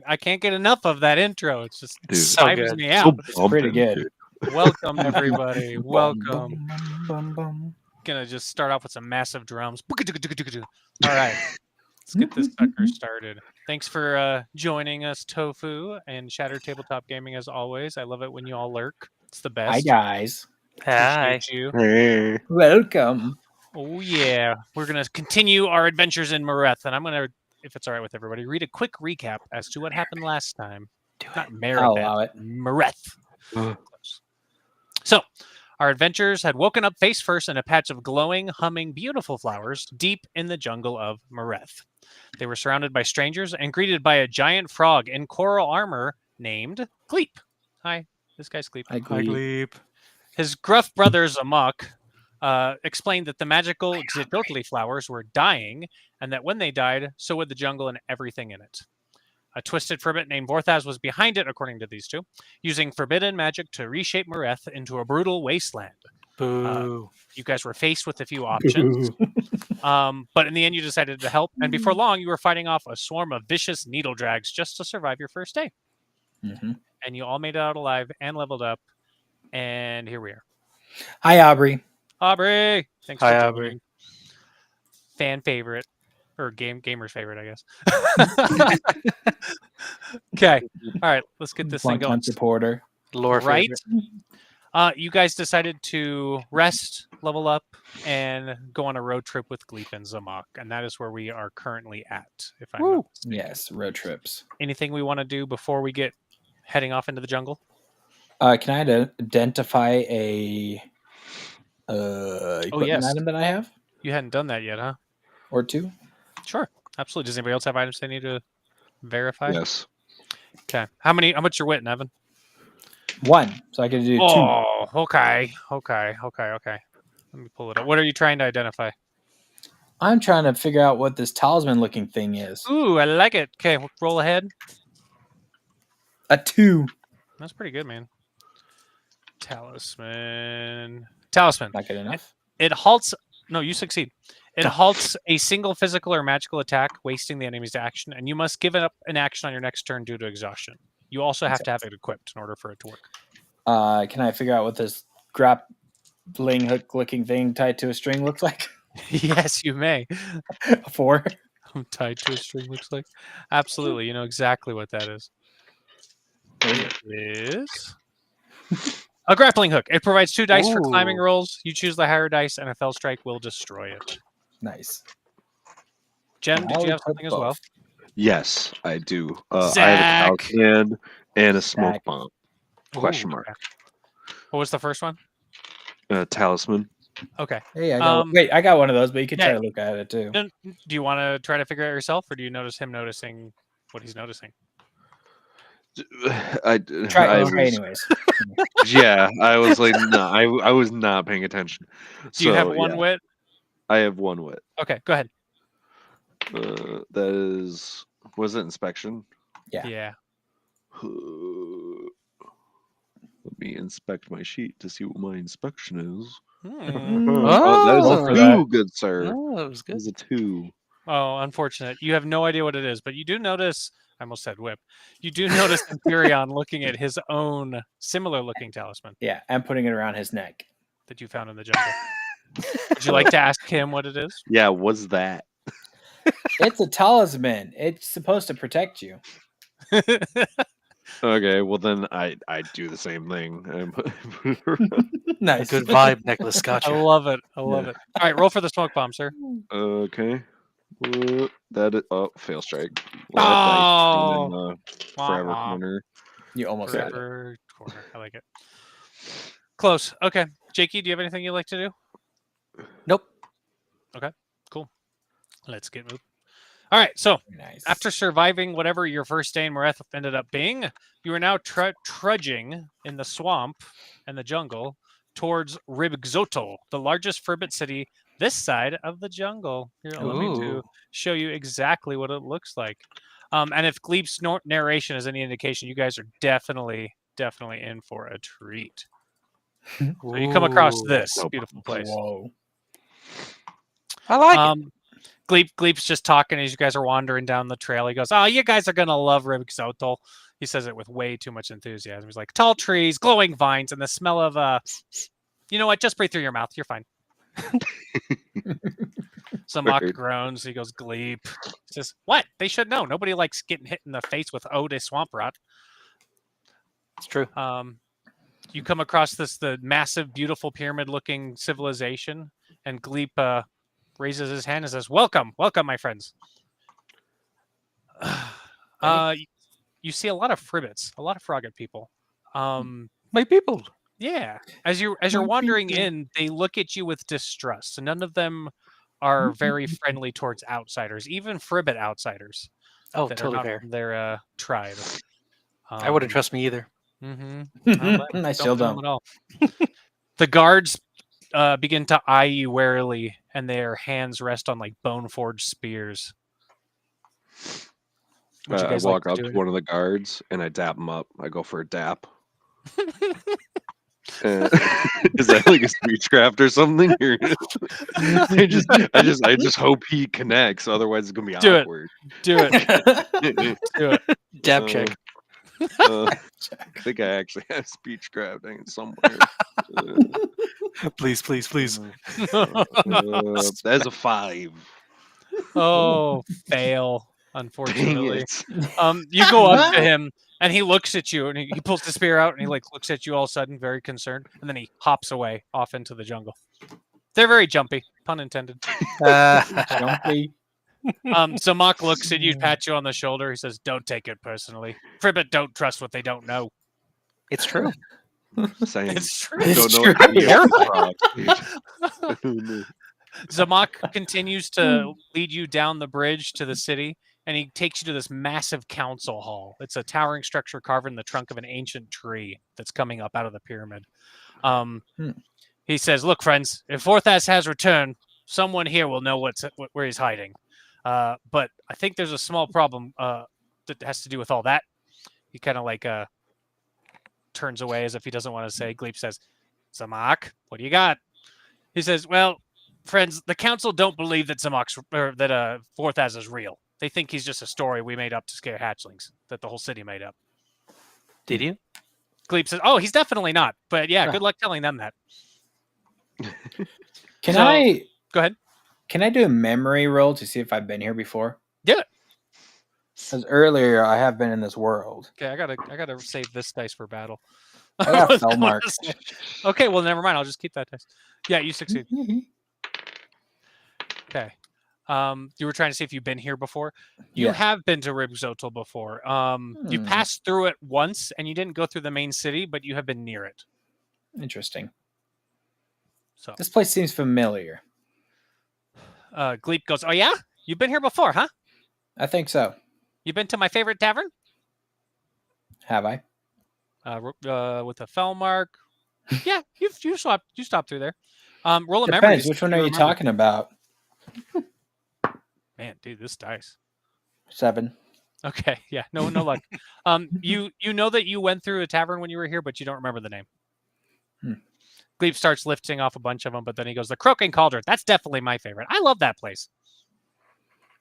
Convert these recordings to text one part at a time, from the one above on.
I can't get enough of that intro. It's just so vibes good. me out. It's pretty good. Welcome, everybody. Welcome. Bum, bum, bum. Gonna just start off with some massive drums. All right. Let's get this sucker started. Thanks for joining us, Tofu and Shattered Tabletop Gaming, as always. I love it when you all lurk. It's the best. Hi, guys. Hi. Appreciate you. Hey. Welcome. Oh, yeah. We're going to continue our adventures in Mireth, and I'm going to, if it's all right with everybody, read a quick recap as to what happened last time. Not I'll allow Mireth, it. Mireth. So, our adventurers had woken up face first in a patch of glowing, humming, beautiful flowers deep in the jungle of Mireth. They were surrounded by strangers and greeted by a giant frog in coral armor named Gleep. Hi, this guy's Gleep. Hi, Gleep. His gruff brother Za'Mak explained that the magical Gib'Do flowers were dying, and that when they died, so would the jungle and everything in it. A twisted Fribbit named Vorthaz was behind it, according to these two, using forbidden magic to reshape Mireth into a brutal wasteland. Boo. You guys were faced with a few options, but in the end you decided to help, and before long you were fighting off a swarm of vicious needle drags just to survive your first day. Mm-hmm. And you all made it out alive and leveled up, and here we are. Hi, Aubrey. Aubrey! Thanks Hi, for Aubrey. joining. Fan favorite. Or gamer's favorite, I guess. Okay. All right. Let's get this thing going. One-time supporter. Lore Right? favorite. You guys decided to rest, level up, and go on a road trip with Gleep and Za'Mak. And that is where we are currently at. If I'm not mistaken. Yes, road trips. Anything we want to do before we get heading off into the jungle? Can I identify a equipment item that I have? You hadn't done that yet, huh? Or two? Sure. Absolutely. Does anybody else have items they need to verify? Yes. Okay. How much your wit, Evan? One. So I can do two. Oh, okay. Let me pull it up. What are you trying to identify? I'm trying to figure out what this talisman looking thing is. Ooh, I like it. Okay, roll ahead. A 2. That's pretty good, man. Talisman. Not good enough. It halts. No, you succeed. It halts a single physical or magical attack, wasting the enemy's action, and you must give it up an action on your next turn due to exhaustion. You also have to have it equipped in order for it to work. Can I figure out what this grappling hook looking thing tied to a string looks like? Yes, you may. A 4. Tied to a string looks like. Absolutely. You know exactly what that is. It is a grappling hook. It provides 2 dice for climbing rolls. You choose the higher dice, and a fell strike will destroy it. Nice. Jen, did you have something as well? Yes, I do. I have a Zach. talisman and a smoke Zach. bomb. Question mark. Okay. What was the first one? Talisman. Okay. Hey, I got one of those, but you can try to look at it too. Do you want to try to figure it out yourself, or do you notice him noticing what he's noticing? Try anyways. Yeah, I was like, no, I was not paying attention. Do you have one wit? I have one wit. Okay, go ahead. That is, was it inspection? Yeah. Let me inspect my sheet to see what my inspection is. That is a 2, good sir. Oh, that was good. That is a 2. Oh, unfortunate. You have no idea what it is, but you do notice. I almost said whip. You do notice Empyrean looking at his own similar-looking talisman. Yeah, and putting it around his neck that you found in the jungle. Would you like to ask him what it is? Yeah, what's that? It's a talisman. It's supposed to protect you. Okay, well then I do the same thing. Nice. Good vibe, Nicholas. Gotcha. I love it. All right, roll for the smoke bomb, sir. Okay. That is, fail strike. Forever corner. You almost got it. Forever corner. I like it. Close. Okay. Jakey, do you have anything you'd like to do? Nope. Okay, cool. Let's get moving. All right, so Nice. after surviving whatever your first day in Mireth ended up being, you are now trudging in the swamp and the jungle towards Gib'Do, the largest Fribbit city this side of the jungle. Here, allow me to show you exactly what it looks like. And if Gleep's narration is any indication, you guys are definitely in for a treat. So you come across this beautiful place. Whoa. I like it. Gleep's just talking as you guys are wandering down the trail. He goes, "Oh, you guys are gonna love Ribxotol." He says it with way too much enthusiasm. He's like, "Tall trees, glowing vines, and the smell of you know what? Just breathe through your mouth. You're fine." Za'Mak groans. He goes, "Gleep." He says, "What? They should know. Nobody likes getting hit in the face with Ode swamp rot." It's true. You come across the massive, beautiful pyramid-looking civilization, and Gleep raises his hand and says, "Welcome, welcome, my friends." You see a lot of Fribbits, a lot of Frogget people. My people. Yeah, as you're wandering in, they look at you with distrust. None of them are very friendly towards outsiders, even Fribbit outsiders. Oh, that are totally not fair. from their tribe. I wouldn't trust me either. I still don't. At all. The guards begin to eye you warily, and their hands rest on like bone forged spears. Would you I guys walk like up to to do? one of the guards and I dap him up. I go for a dap. Is that like a speechcraft or something? Or I just hope he connects. Otherwise, it's gonna be Do it. awkward. Do it. Do it. Dab check. I think I actually have speechcraft hanging somewhere. Please. That's a 5. Oh, fail. Unfortunately. Dang it. You go up to him and he looks at you and he pulls the spear out and he like looks at you all of a sudden, very concerned, and then he hops away off into the jungle. They're very jumpy, pun intended. Jumpy. Za'Mak looks at you, pats you on the shoulder. He says, "Don't take it personally. Fribbit don't trust what they don't know." It's true. Same. It's true. It's Don't know true. what to Za'Mak continues to lead you down the bridge to the city, and he takes you to this massive council hall. It's a towering structure carved in the trunk of an ancient tree that's coming up out of the pyramid. He says, "Look, friends, if Vorthaz has returned, someone here will know where he's hiding. But I think there's a small problem that has to do with all that." He kind of like turns away as if he doesn't want to say. Gleep says, "Za'Mak, what do you got?" He says, "Well, friends, the council don't believe that Vorthaz is real. They think he's just a story we made up to scare hatchlings that the whole city made up." Did you? Gleep says, "Oh, he's definitely not. But yeah, good luck telling them that." Can So- I Go ahead. Can I do a memory roll to see if I've been here before? Do it. Because earlier I have been in this world. Okay, I gotta save this dice for battle. I got fell marks. Okay, well, never mind. I'll just keep that dice. Yeah, you succeed. Okay. You were trying to see if you've been here before. You Yeah. have been to Ribxotol before. You passed through it once, and you didn't go through the main city, but you have been near it. Interesting. So This place seems familiar. Gleep goes, "Oh yeah, you've been here before, huh? I think so. You've been to my favorite tavern Have I? with a fell mark. Yeah, you stopped through there. Roll a memory. Depends. to Which see one if are you remember. talking about? Man, dude, this dice. 7. Okay, yeah, no luck. You know that you went through a tavern when you were here, but you don't remember the name. Gleep starts lifting off a bunch of them, but then he goes, "The Croaking Cauldron. That's definitely my favorite. I love that place."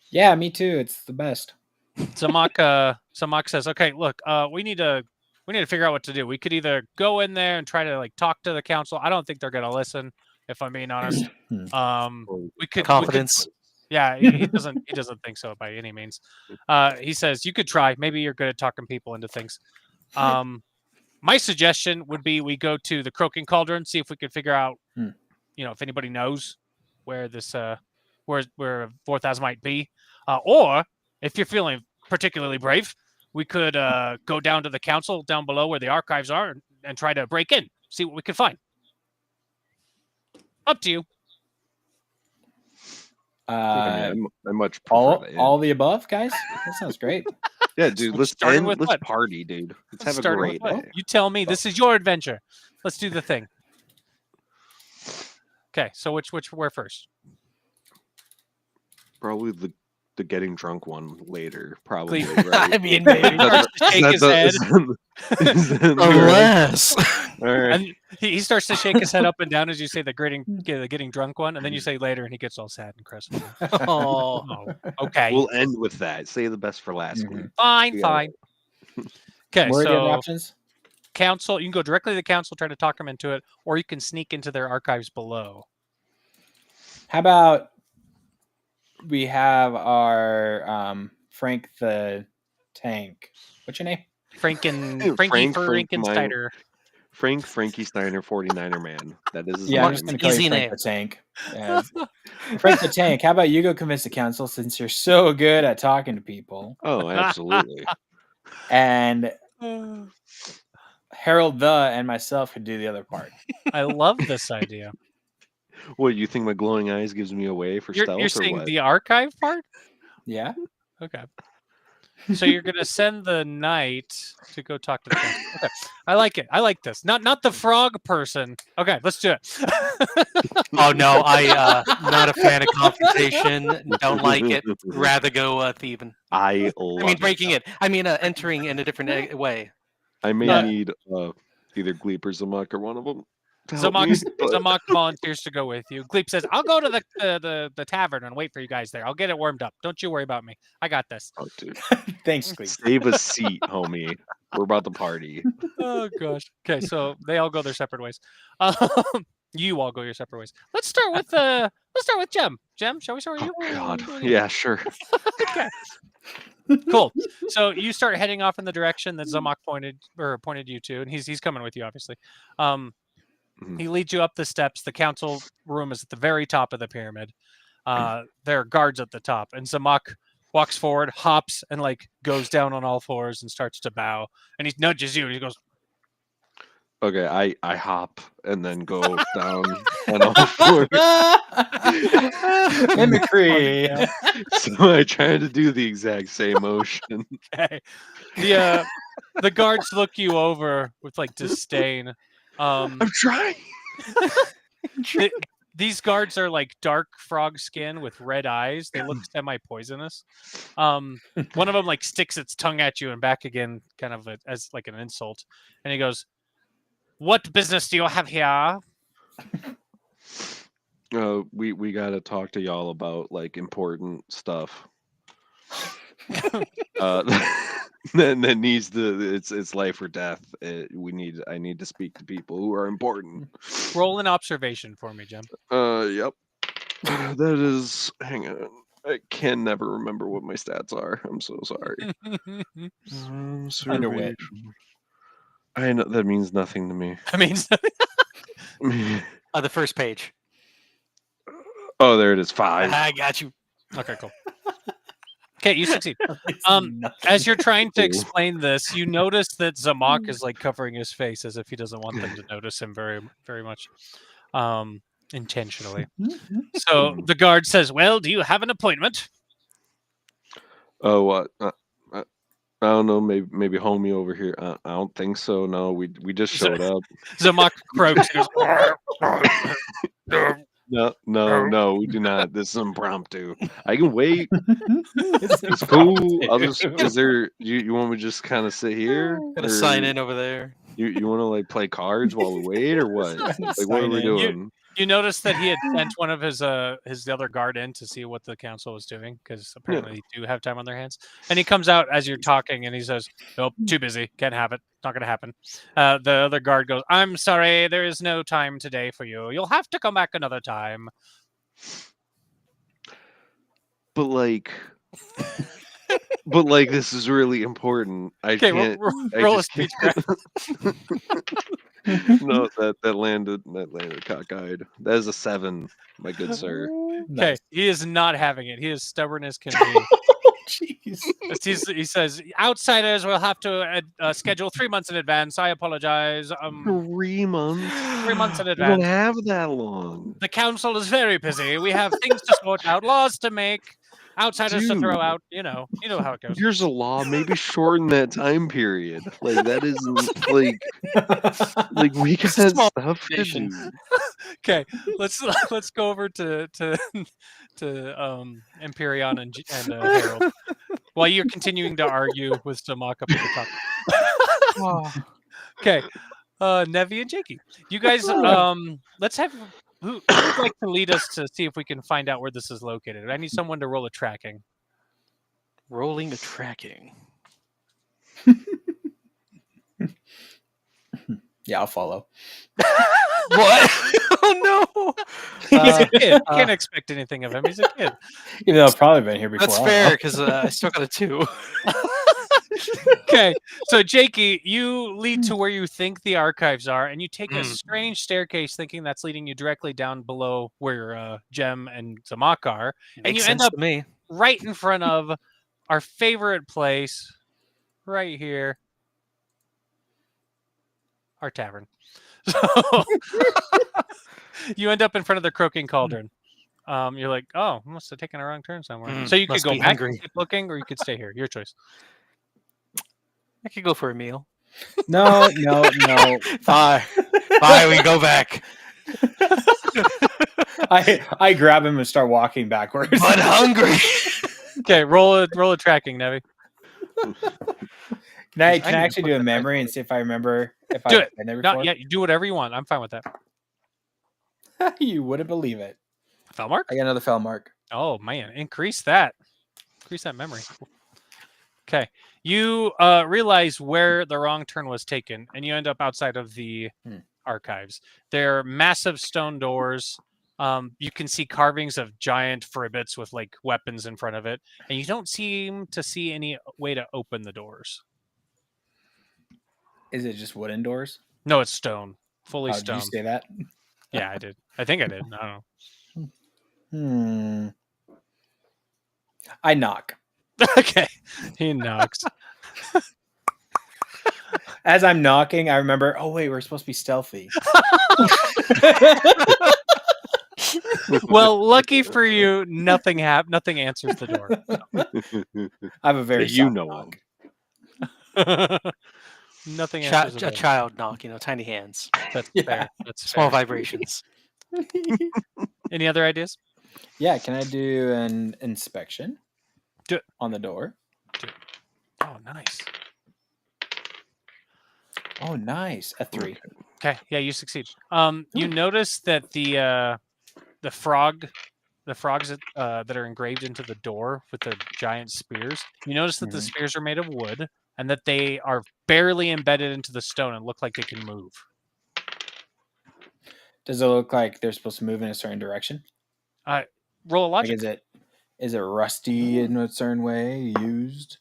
Yeah, me too. It's the best. Za'Mak says, "Okay, look, we need to figure out what to do. We could either go in there and try to like talk to the council. I don't think they're gonna listen, if I'm being honest. We could Confidence. Yeah, he doesn't think so by any means. He says you could try. Maybe you're good at talking people into things. My suggestion would be we go to the Croaking Cauldron, see if we could figure out, if anybody knows where this where Vorthaz might be, or if you're feeling particularly brave, we could go down to the council down below where the archives are and try to break in, see what we can find. Up to you." I much prefer all the above, guys. That sounds great. Yeah, dude. Let's Starting with what? party, dude. Let's have a Starting great with what? day. You tell me. This is your adventure. Let's do the thing. Okay, so where first? Probably the getting drunk one later. Probably. Gleep. Right? I mean, maybe. Starts to shake his head. Unless. All right. And He starts to shake his head up and down as you say the getting drunk one, and then you say later, and he gets all sad and crestfallen. Oh, Okay. We'll end with that. Say the best for last. Mhm. Gleep. Fine, Yeah. fine. Okay, What are the other so options? council, you can go directly to the council, try to talk them into it, or you can sneak into their archives below. How about we have our Frank the Tank? What's your name? Frankie Frankensteiner. Frankie Steiner, 49er man. That is his Yeah, I'm name. just gonna call Easy you Frank name. the Tank. Yeah. Frank the Tank. How about you go convince the council since you're so good at talking to people, Oh, absolutely. and Harold and myself could do the other part. I love this idea. What, you think my glowing eyes gives me away for stealth You're or saying what? the archive part? Yeah. Okay. So you're gonna send the knight to go talk to the council. Okay. I like it. I like this. Not the frog person. Okay, let's do it. oh no, I not a fan of confrontation. Don't like it. Rather go thieving. I love breaking it. Entering in a different way. I may Yeah. need either Gleep or Za'Mak or one of them. to help me, but- Za'Mak volunteers to go with you. Gleep says, "I'll go to the tavern and wait for you guys there. I'll get it warmed up. Don't you worry about me. I got this." Oh, dude. Thanks, Gleep. Save a seat, homie. We're about to party. Oh gosh. Okay, so they all go their separate ways. You all go your separate ways. Let's start with Jem. Jem, shall we start with Oh you? God. Yeah, sure. Okay. Cool. So you start heading off in the direction that Za'Mak pointed you to, and he's coming with you, obviously. He leads you up the steps. The council room is at the very top of the pyramid. There are guards at the top, and Za'Mak walks forward, hops, and goes down on all fours and starts to bow. And he nudges you, and he goes, Okay, I hop and then go down on all fours. Mimicry. So I try to do the exact same motion. "Okay." The guards look you over with disdain. I'm trying. These guards are dark frog skin with red eyes. They look semi-poisonous. One of them sticks its tongue at you and back again, kind of as an insult. And he goes, "What business do you have here?" We gotta talk to y'all about important stuff. That needs it's life or death. I need to speak to people who are important. Roll an observation for me, Jim. Yep. That is. Hang on. I can never remember what my stats are. I'm so sorry. Underwit. I know that means nothing to me. I mean, The first page. Oh, there it is. 5. I got you. okay, cool. Okay, you succeed. As you're trying to explain this, you notice that Za'Mak is covering his face as if he doesn't want them to notice him very, very much, intentionally. So the guard says, "Well, do you have an appointment?" Oh, what? I don't know. Maybe homie over here. I don't think so. No, we just showed up. Za'Mak croaks. He goes, No, we do not. This is impromptu. I can wait. It's cool. I'll just. Is there? You want me to just kind of sit here? Gonna Or sign in over there. You want to play cards while we wait, or what? What are we doing? You notice that he had sent one of his other guard in to see what the council was doing, because apparently they do have time on their hands. And he comes out as you're talking and he says, "Nope, too busy. Can't have it. Not going to happen." The other guard goes, "I'm sorry, there is no time today for you. You'll have to come back another time." But this is really important. I Okay, can't. I roll a just speech can't- craft. No, that landed cockeyed. That is a 7, my good sir. Okay, he is not having it. He is stubborn as can be. Jeez. He says, "Outsiders will have to schedule 3 months in advance. I apologize. 3 months. 3 months in We don't advance. have that long. The council is very busy. We have things to sort out, laws to make, outsiders to throw Dude. out. You know how it goes." Here's a law. Maybe shorten that time period. That isn't we got Small stuff to nation. do. Okay, let's go over to Empyrean and Harold while you're continuing to argue with Za'Mak up at the top. Okay, Nevi and Jakey. You guys, let's have who would like to lead us to see if we can find out where this is located. I need someone to roll a tracking. Rolling a tracking. Yeah, I'll follow. What? Oh no! He's a kid. Can't expect anything of him. He's a kid. Even though I've probably been here before. That's I don't fair know. because I still got a 2. Okay, so Jakey, you lead to where you think the archives are, and you take a strange staircase, thinking that's leading you directly down below where Gem and Za'Mak are, and Makes you end sense up to me. right in front of our favorite place, right here, our tavern. So you end up in front of the Croaking Cauldron. You're like, oh, I must have taken a wrong turn somewhere. So you could must go be back hungry. and keep looking, or you could stay here. Your choice. I could go for a meal. No. Bye. Bye. We go back. I grab him and start walking backwards. But hungry. Okay, roll a tracking, Nevi. Can I need to actually put do a that memory back and see if I remember if Do I've it. been there before? Not yet. You do whatever you want. I'm fine with that. You wouldn't believe it. Felmark? I got another fell mark. Oh man, increase that memory. Okay, you realize where the wrong turn was taken, and you end up outside of the archives. They're massive stone doors. You can see carvings of giant fribbits with like weapons in front of it, and you don't seem to see any way to open the doors. Is it just wooden doors? No, it's stone, fully Did stone. you say that? Yeah, I did. I think I did. I don't I knock. know. Okay, he knocks. As I'm knocking, I remember, oh wait, we're supposed to be stealthy. Well, lucky for you, nothing answers the door. I have a very That you soft know knock. Nothing answers the A door. child knock, tiny hands, That's Yeah. fair. That's small fair. vibrations. Any other ideas? Yeah, can I do an inspection? Do it. On the door. Oh, nice. Oh, nice. A 3. Okay, yeah, you succeed. You notice that the frogs that are engraved into the door with the giant spears. You notice that the spears are made of wood and that they are barely embedded into the stone and look like they can move. Does it look like they're supposed to move in a certain direction? Roll a Like, logic. is it rusty in a certain way? Used?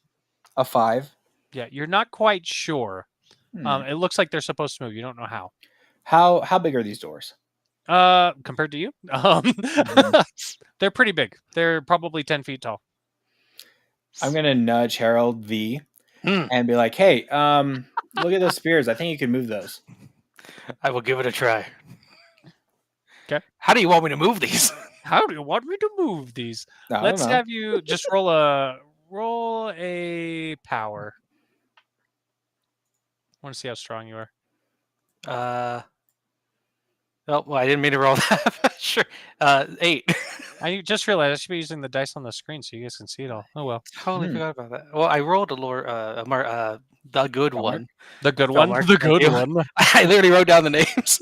A 5. Yeah, you're not quite sure. It looks like they're supposed to move. You don't know how. How big are these doors? Compared to you, they're pretty big. They're probably 10 feet tall. I'm gonna nudge Harold V and be like, "Hey, look at those spears. I think you can move those." I will give it a try. Okay. How do you want me to move these? How do you want me to move these? I don't Let's know. have you just roll a power. I want to see how strong you are. Oh, well, I didn't mean to roll that. Sure. 8. I just realized I should be using the dice on the screen so you guys can see it all. Oh well. Totally forgot about that. Well, I rolled a the good one. The good Felt one. like The thank good you. one. I literally wrote down the names.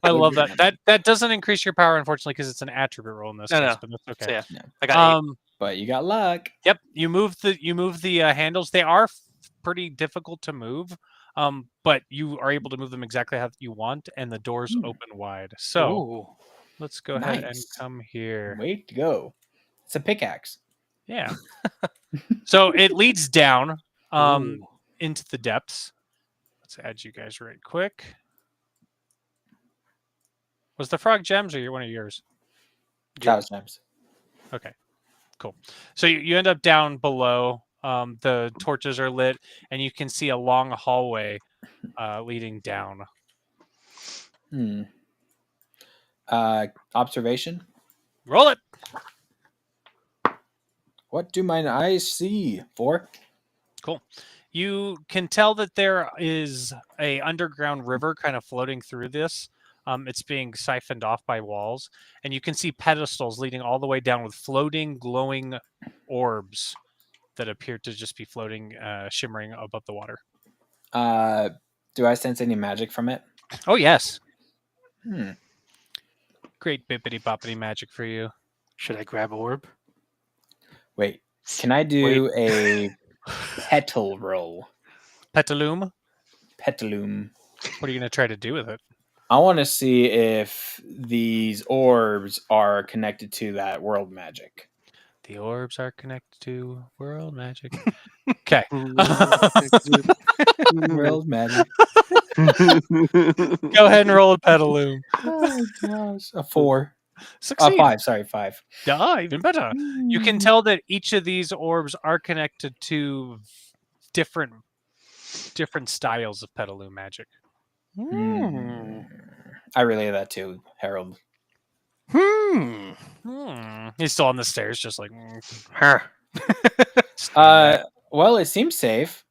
I love that. That doesn't increase your power, unfortunately, because it's an attribute roll in this case. No. But that's So, okay. yeah, I got 8. But you got luck. Yep. You move the handles. They are pretty difficult to move. But you are able to move them exactly how you want, and the doors open wide. So Ooh. let's go ahead and Nice. come here. Way to go! It's a pickaxe. Yeah. So it leads down Ooh. into the depths. Let's add you guys right quick. Was the frog gems or one of yours? That was gems. Okay, cool. So you end up down below. The torches are lit, and you can see a long hallway leading down. Observation. Roll it. What do mine eyes see? 4. Cool. You can tell that there is a underground river kind of floating through this. It's being siphoned off by walls, and you can see pedestals leading all the way down with floating, glowing orbs that appear to just be floating, shimmering above the water. Do I sense any magic from it? Oh yes, Hmm. great bippity boppity magic for you. Should I grab orb? Wait, can I do a petal roll? Petaloom, Petalum. what are you gonna try to do with it? I want to see if these orbs are connected to that world magic. The orbs are connected to world magic. Okay. World magic. Go ahead and roll a Petaloom. Oh gosh, a 4. Succeed. 5. Sorry, 5. Even better. You can Hmm. tell that each of these orbs are connected to different styles of Petaloom magic. I relay that to Harold. He's still on the stairs, just like. Her. Well, it seems safe.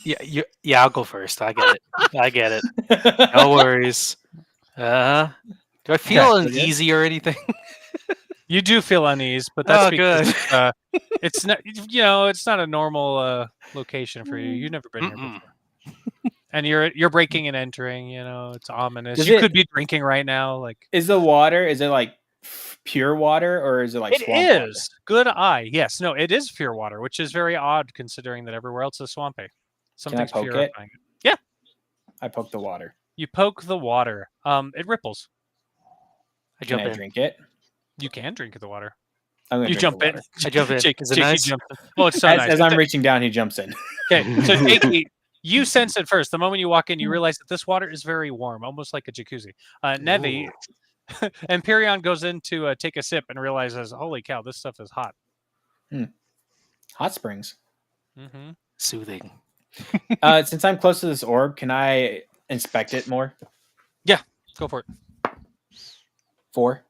Yeah, I'll go first. I get it. No worries. Do I feel Okay. uneasy or anything? You do feel unease, but that's Oh, because good. it's not. It's not a normal location for you. You've never been here before, and you're breaking and entering. It's ominous. Does You it- could be drinking right now. Like Is the water? Is it like pure water, or is it like it swamp water? is. Good eye. Yes. No. It is pure water, which is very odd considering that everywhere else is swampy. Something's poke it? purifying it. I poke the water. You poke the water. It ripples. I Can jump I in. drink it? You can drink the water. I'm gonna You drink jump the in. water. I jump in. Jake, Is it Jakey nice? jumps in. Oh, it's so As, nice. as I'm reaching down, he jumps in. Okay, so Jakey, you sense it first. The moment you walk in, you realize that this water is very warm, almost like a jacuzzi. Nevi, Empyreon goes in to take a sip and realizes, holy cow, this stuff is hot. Hot springs. Mm-hmm. Soothing. Since I'm close to this orb, can I inspect it more? Go for it. 4.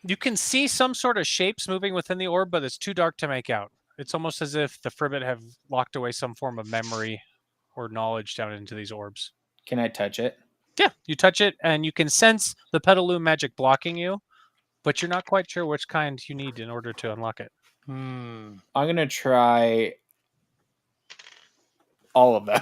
You can see some sort of shapes moving within the orb, but it's too dark to make out. It's almost as if the Fribbit have locked away some form of memory or knowledge down into these orbs. Can I touch it? Yeah, you touch it, and you can sense the Petaloom magic blocking you, but you're not quite sure which kind you need in order to unlock it. I'm gonna try all of them.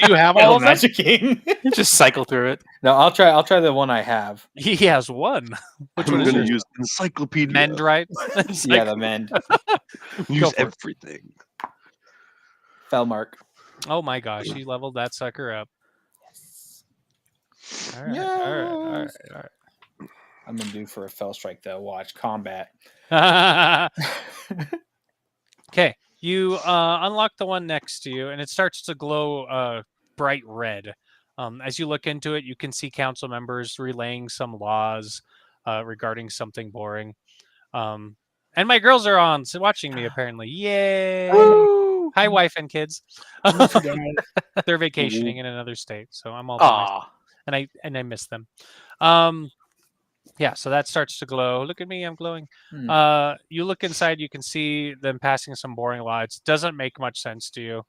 You have all of them? magicking. Just cycle through it. No, I'll try the one I have. He has one. Which I'm one is gonna yours? use encyclopedia. Mend, right? It's Yeah, like- the mend. Use Go for it. everything. Fellmark. oh my gosh, you leveled that sucker up. All right, Yes. all I'm gonna do for a fell strike though. Watch combat. right. Okay, you unlock the one next to you, and it starts to glow bright red. As you look into it, you can see council members relaying some laws regarding something boring. And my girls are on, so watching me apparently. Yay! Hi, wife and kids. They're vacationing in another state, so I'm all by myself. Aw. and I miss them. Yeah, so that starts to glow. Look at me, I'm glowing. You look inside, you can see them passing some boring lights. Doesn't make much sense to you.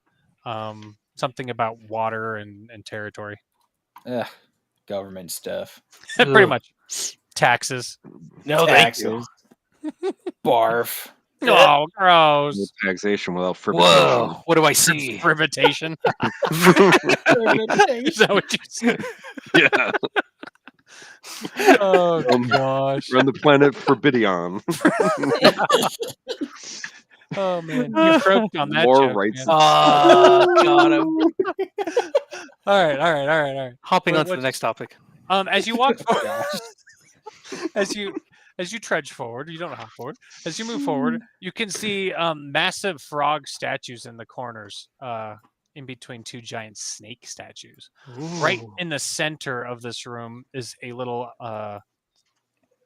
Something about water and territory. Ugh, government stuff. Pretty Ugh. much. Taxes. No, thank you. Taxes. Barf. Oh, gross. No taxation without frivolity. Whoa, what do I see? Frivitation. Is that what you said? Yeah. Oh gosh. We're on the planet Forbidion. Oh man. You croaked on that More joke, rights. man. Oh, God. I'm All right. hopping What- on to the what- next topic. As you walk forward, Gosh. as you trudge forward, you don't hop forward. As you move forward, you can see massive frog statues in the corners, in between two giant snake statues. Right Ooh. in the center of this room is a little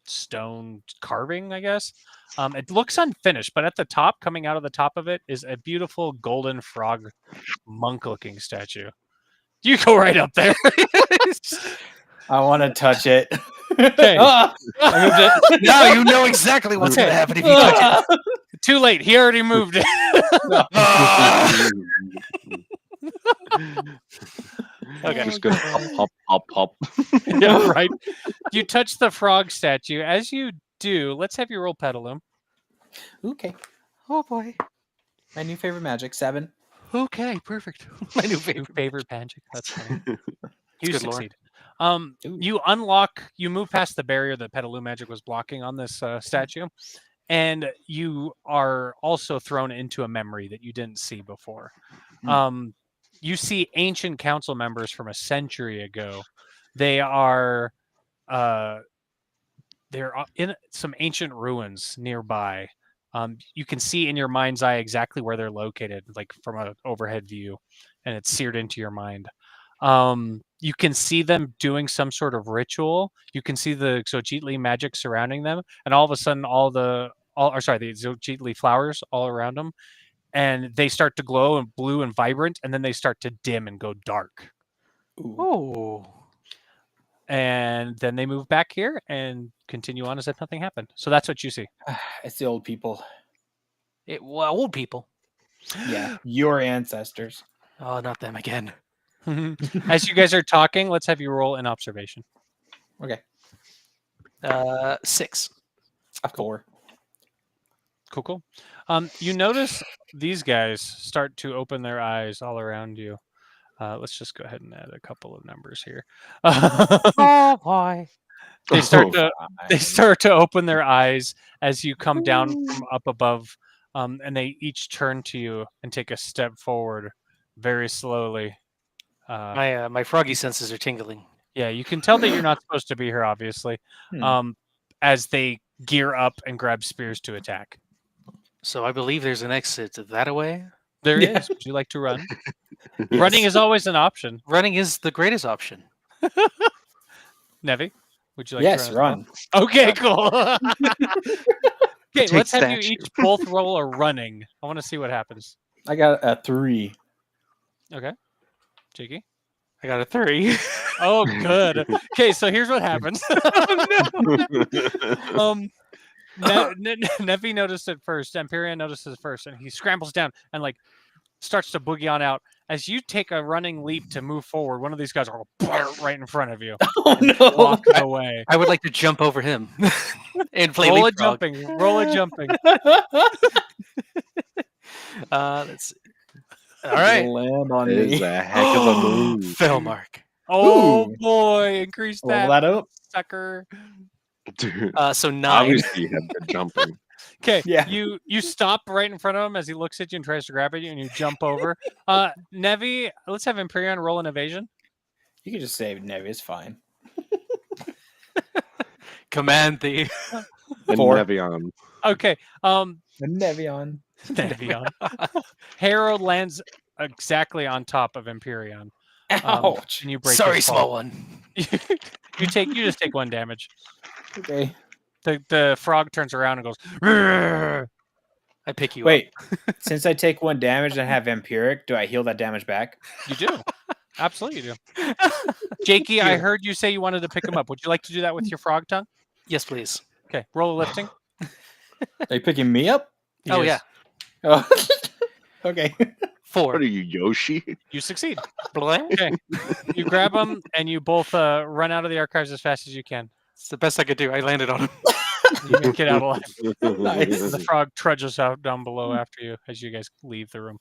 stone carving, I guess. It looks unfinished, but at the top, coming out of the top of it, is a beautiful golden frog monk-looking statue. You go right up there. I want to touch it. Okay. Ah! I moved it. Now you know exactly what's going to happen if you touch it. Too late. He already moved it. Okay. Just go hop, hop, hop. Yeah, right. You touch the frog statue. As you do, let's have you roll Petaloom. Okay. Oh, boy. My new favorite magic, 7. Okay, perfect. My new New favorite. favorite magic. That's funny. You good lore. succeed. Ooh. You unlock. You move past the barrier that Petaloo magic was blocking on this statue, and you are also thrown into a memory that you didn't see before. You see ancient council members from a century ago. They are they're in some ancient ruins nearby. You can see in your mind's eye exactly where they're located, like from an overhead view, and it's seared into your mind. You can see them doing some sort of ritual. You can see the Xochitl magic surrounding them, and all of a sudden, the Xochitl flowers all around them, and they start to glow and blue and vibrant, and then they start to dim and go dark. Ooh. Oh. And then they move back here and continue on as if nothing happened. So that's what you see. It's the old people. Old people. Yeah, your ancestors. Oh, not them again. As you guys are talking, let's have you roll an observation. Okay, 6. a 4. Cool. You notice these guys start to open their eyes all around you. Let's just go ahead and add a couple of numbers here. Oh, why? They start Fine. to open their eyes as you come down from up above, and they each turn to you and take a step forward very slowly. My froggy senses are tingling. Yeah, you can tell that you're not supposed to be here, obviously, as they gear up and grab spears to attack. So I believe there's an exit that away. There is. Yeah. Would you like to run? Running is always an option. Running is the greatest option. Nevi, would you like Yes, to run? run. As well? Okay, cool. Okay, Take let's have you statue. each both roll a running. I want to see what happens. I got a 3. Okay. Cheeky. I got a 3. Oh, good. Okay, so here's what happens. Nevi noticed it first. Empyrean notices it first, and he scrambles down and like starts to boogie on out. As you take a running leap to move forward, one of these guys will right in front of you, Oh no! walk away. I would like to jump over him and play Roll a leapfrog. jumping. Roll a jumping. Let's see. All right. Land on That is me. a heck of a move. Fell mark. Oh Ooh. boy, increase Level that, that up. sucker. Dude, So 9. obviously you have been jumping. Okay, Yeah. you stop right in front of him as he looks at you and tries to grab at you, and you jump over. Nevi, let's have Empyrean roll an evasion. You can just say Nevi. It's fine. Command thee. And 4. Nevion. Okay, Nevion. Nevion. Harold lands exactly on top of Empyrean. Ouch. And you break Sorry, his fall. small one. you just take 1 damage. Okay. The frog turns around and goes, "Rrrr." I pick you Wait. Since I take 1 damage and have Empiric, do I heal that damage back? You do. Absolutely you do. Jakey, I heard you say you wanted to pick him up. Would you like to do that with your frog tongue? Yes, please. Okay, roll a lifting. Are you picking me up? Oh, Yes. yeah. Oh. Okay. 4. What are you, Yoshi? You succeed. Blank. Okay. You grab him and you both run out of the archives as fast as you can. It's the best I could do. I landed on him. You get out alive. Nice. The frog trudges out down below after you as you guys leave the room.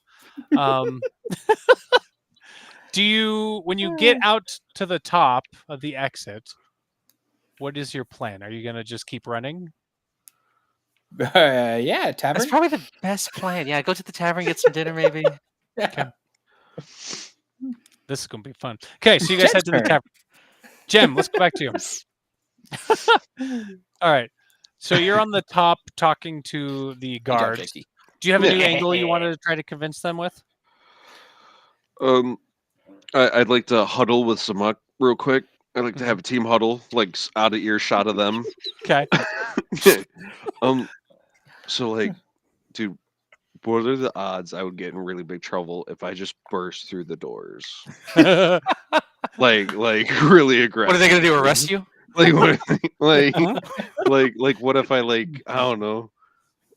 When you get out to the top of the exit, what is your plan? Are you going to just keep running? Yeah, tavern. That's probably the best plan. Yeah, go to the tavern, get some dinner, maybe. Yeah. This is going to be fun. Okay, so you guys head to the Jem's turn. tavern. Jem, let's go back to you. All right. So you're on the top talking to the guards. Do you have a new angle you want to try to convince them with? I'd like to huddle with Za'Mak real quick. I'd like to have a team huddle, like out of earshot of them. Okay. So like, dude, what are the odds I would get in really big trouble if I just burst through the doors? like really aggressive. What are they going to do? Arrest you? Like what? Like what if I I don't know?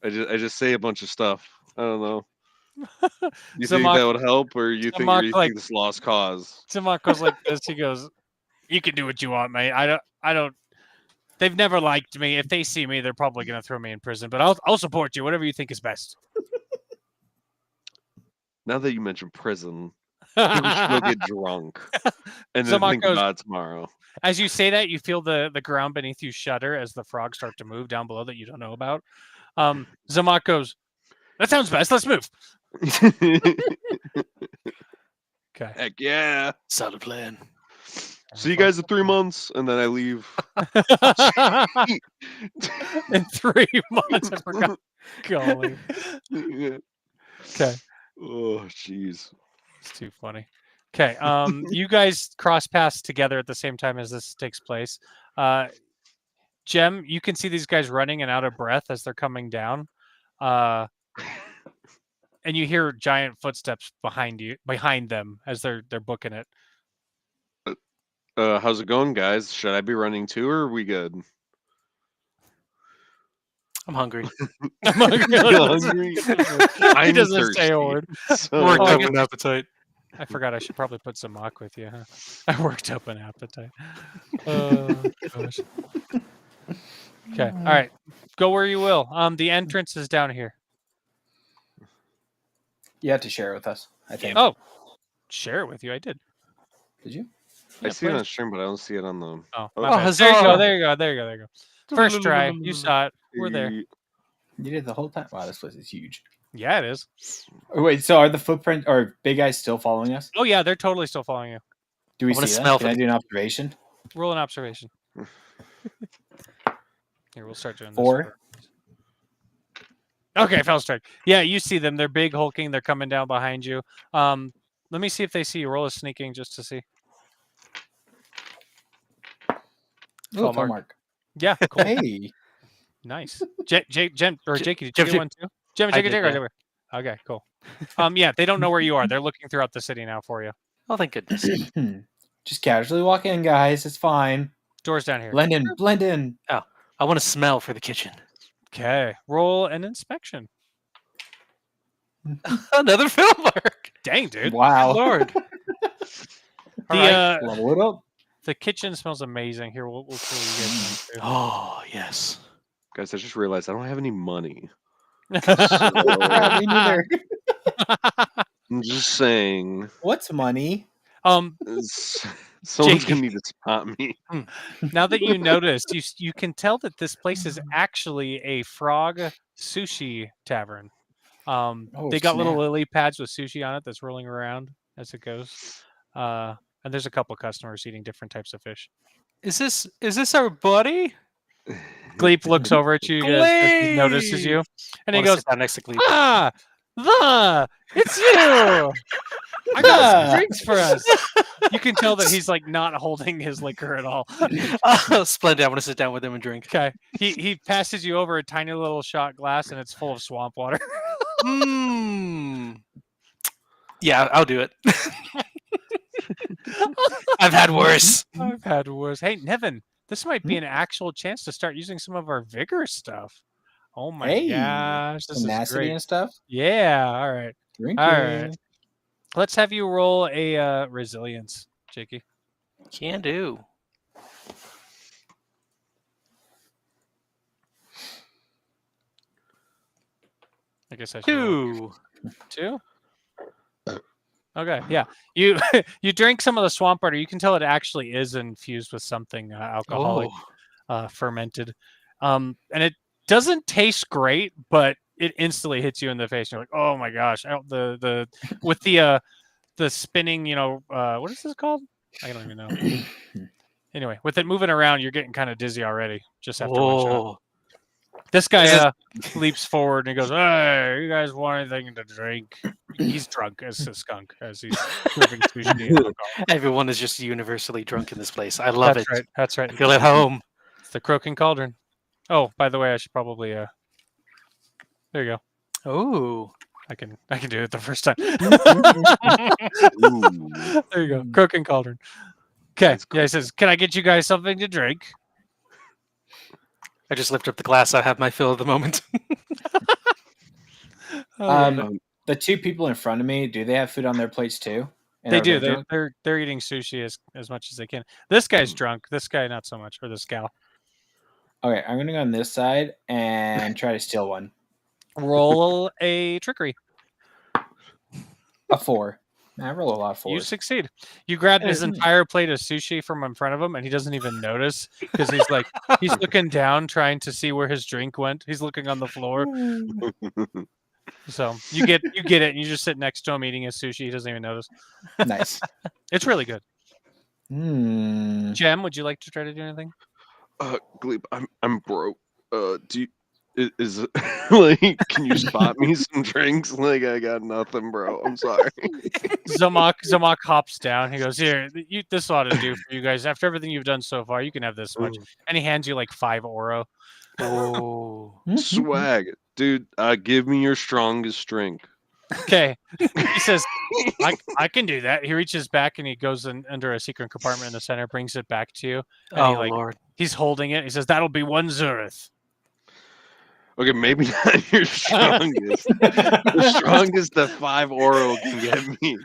I just say a bunch of stuff. I don't know. You think Za'Mak- that would help, or you think Za'Mak, think this lost cause? Za'Mak goes like this. He goes, "You can do what you want, mate. I don't. They've never liked me. If they see me, they're probably going to throw me in prison. But I'll support you. Whatever you think is best." Now that you mentioned prison, I think we should go get drunk and then Za'Mak think goes, about it tomorrow. as you say that, you feel the ground beneath you shudder as the frogs start to move down below that you don't know about. Za'Mak goes, that sounds best. Let's move. Okay. Heck yeah. Solid plan. See you guys in 3 months, and then I leave. In 3 months, I forgot going. Yeah. Okay. Oh, jeez. It's too funny. Okay. You guys cross paths together at the same time as this takes place. Jem, you can see these guys running and out of breath as they're coming down. And you hear giant footsteps behind them as they're booking it. How's it going, guys? Should I be running too, or are we good? I'm hungry. I'm hungry. I'm He doesn't say a thirsty. word. So, Worked Oh, up I an appetite. I forgot I should probably put some Za'Mak with you, huh? I worked up an appetite. Oh, gosh. Okay. All right. Go where you will. The entrance is down here. You have to share it with us, I think. Oh, share it with you. I did. Did you? I Yeah, see it on please. stream, but I don't see it on the. Oh, Oh, my bad. huzzah. There you go. There you go. There you go. There you go. First try. You saw it. We're there. You did the whole time? Wow, this place is huge. Yeah, it is. Oh, wait, so are the footprint or big guys still following us? Oh yeah, they're totally still following you. Do we I wanna see smell that? Can for I the- do an observation? Roll an observation. Here, we'll start doing this. 4. Okay, fell strike. Yeah, you see them. They're big, hulking. They're coming down behind you. Let me see if they see you. Roll a sneaking just to see. Oh, Full full mark. mark. Yeah, cool. Hey. Nice. Jem or Jakey, did you Jem- get one too? Jem, I Jakey, did, Jakey, yeah. right over. Okay, cool. Yeah, they don't know where you are. They're looking throughout the city now for you. Oh, thank goodness. Just casually walk in, guys. It's fine. Doors down here. Blend in. Blend in. I want to smell for the kitchen. Okay, roll an inspection. Another film mark. Dang, dude. Wow. Lord. The Level it up. the kitchen smells amazing. Here, we'll pull you guys in, too. Oh, yes. guys, I just realized I don't have any money. Yeah, me neither. I'm just saying. What's money? Someone's Jakey. gonna need to spot me. Now that you noticed, you can tell that this place is actually a frog sushi tavern. They got little snap. lily pads with sushi on it that's rolling around as it goes. And there's a couple customers eating different types of fish. Is this our buddy? Gleep looks over at you as he notices you, and he Wanna goes, sit down next to Gleep. It's you! I got some drinks for us. You can tell that he's like not holding his liquor at all. Splendid. I want to sit down with him and drink. Okay. He passes you over a tiny little shot glass and it's full of swamp water. Yeah, I'll do it. I've had worse. I've had worse. Hey, Nevin, this might be an actual chance to start using some of our vigor stuff. Oh my Hey, gosh. This is Tenacity great. and stuff. Yeah. All right. Drink All it. right. Let's have you roll a resilience, Jakey. Can do. I guess I should roll 2. 2. Okay, yeah. You you drink some of the swamp water. You can tell it actually is infused with something alcoholic, fermented, and it doesn't taste great, but it instantly hits you in the face. You're like, oh my gosh! The with the spinning, what is this called? I don't even know. Anyway, with it moving around, you're getting kind of dizzy already just after one shot. This guy leaps forward and he goes, "Hey, you guys want anything to drink?" He's drunk as a skunk as he's moving sushi and alcohol. Everyone is just universally drunk in this place. I love That's it. right. That's right. I feel at home. It's the Croaking Cauldron. Oh, by the way, I should probably there you go. Oh. I can do it the first time. Ooh. There you go. Croaking Cauldron. Okay. That's Yeah, he says, "Can I get you guys something to drink?" I just lift up the glass. I have my fill at the moment. The two people in front of me, do they have food on their plates too? And They are do. drunk? They're eating sushi as much as they can. This guy's drunk. This guy not so much. Or this gal. Okay, I'm gonna go on this side and try to steal one. Roll a trickery. A 4. I roll a lot of 4s. You succeed. You grab his Mhm. entire plate of sushi from in front of him, and he doesn't even notice because he's looking down, trying to see where his drink went. He's looking on the floor. So you get it, and you just sit next to him eating his sushi. He doesn't even notice. Nice. It's really good. Mm. Would you like to try to do anything? Gleep, I'm broke. Do you is it like, can you spot me some drinks? Like, I got nothing, bro. I'm sorry. Za'Mak hops down. He goes, "Here, this ought to do for you guys. After everything you've done so far, you can have this much." And he hands you like 5 oro. Oh. Swag, dude. Give me your strongest drink. Okay. He says, I can do that. He reaches back and he goes under a secret compartment in the center, brings it back to you. And Oh, Lord. he's holding it. He says, "That'll be 1 Zurith." Okay, maybe not your strongest. The strongest that 5 oro can get me.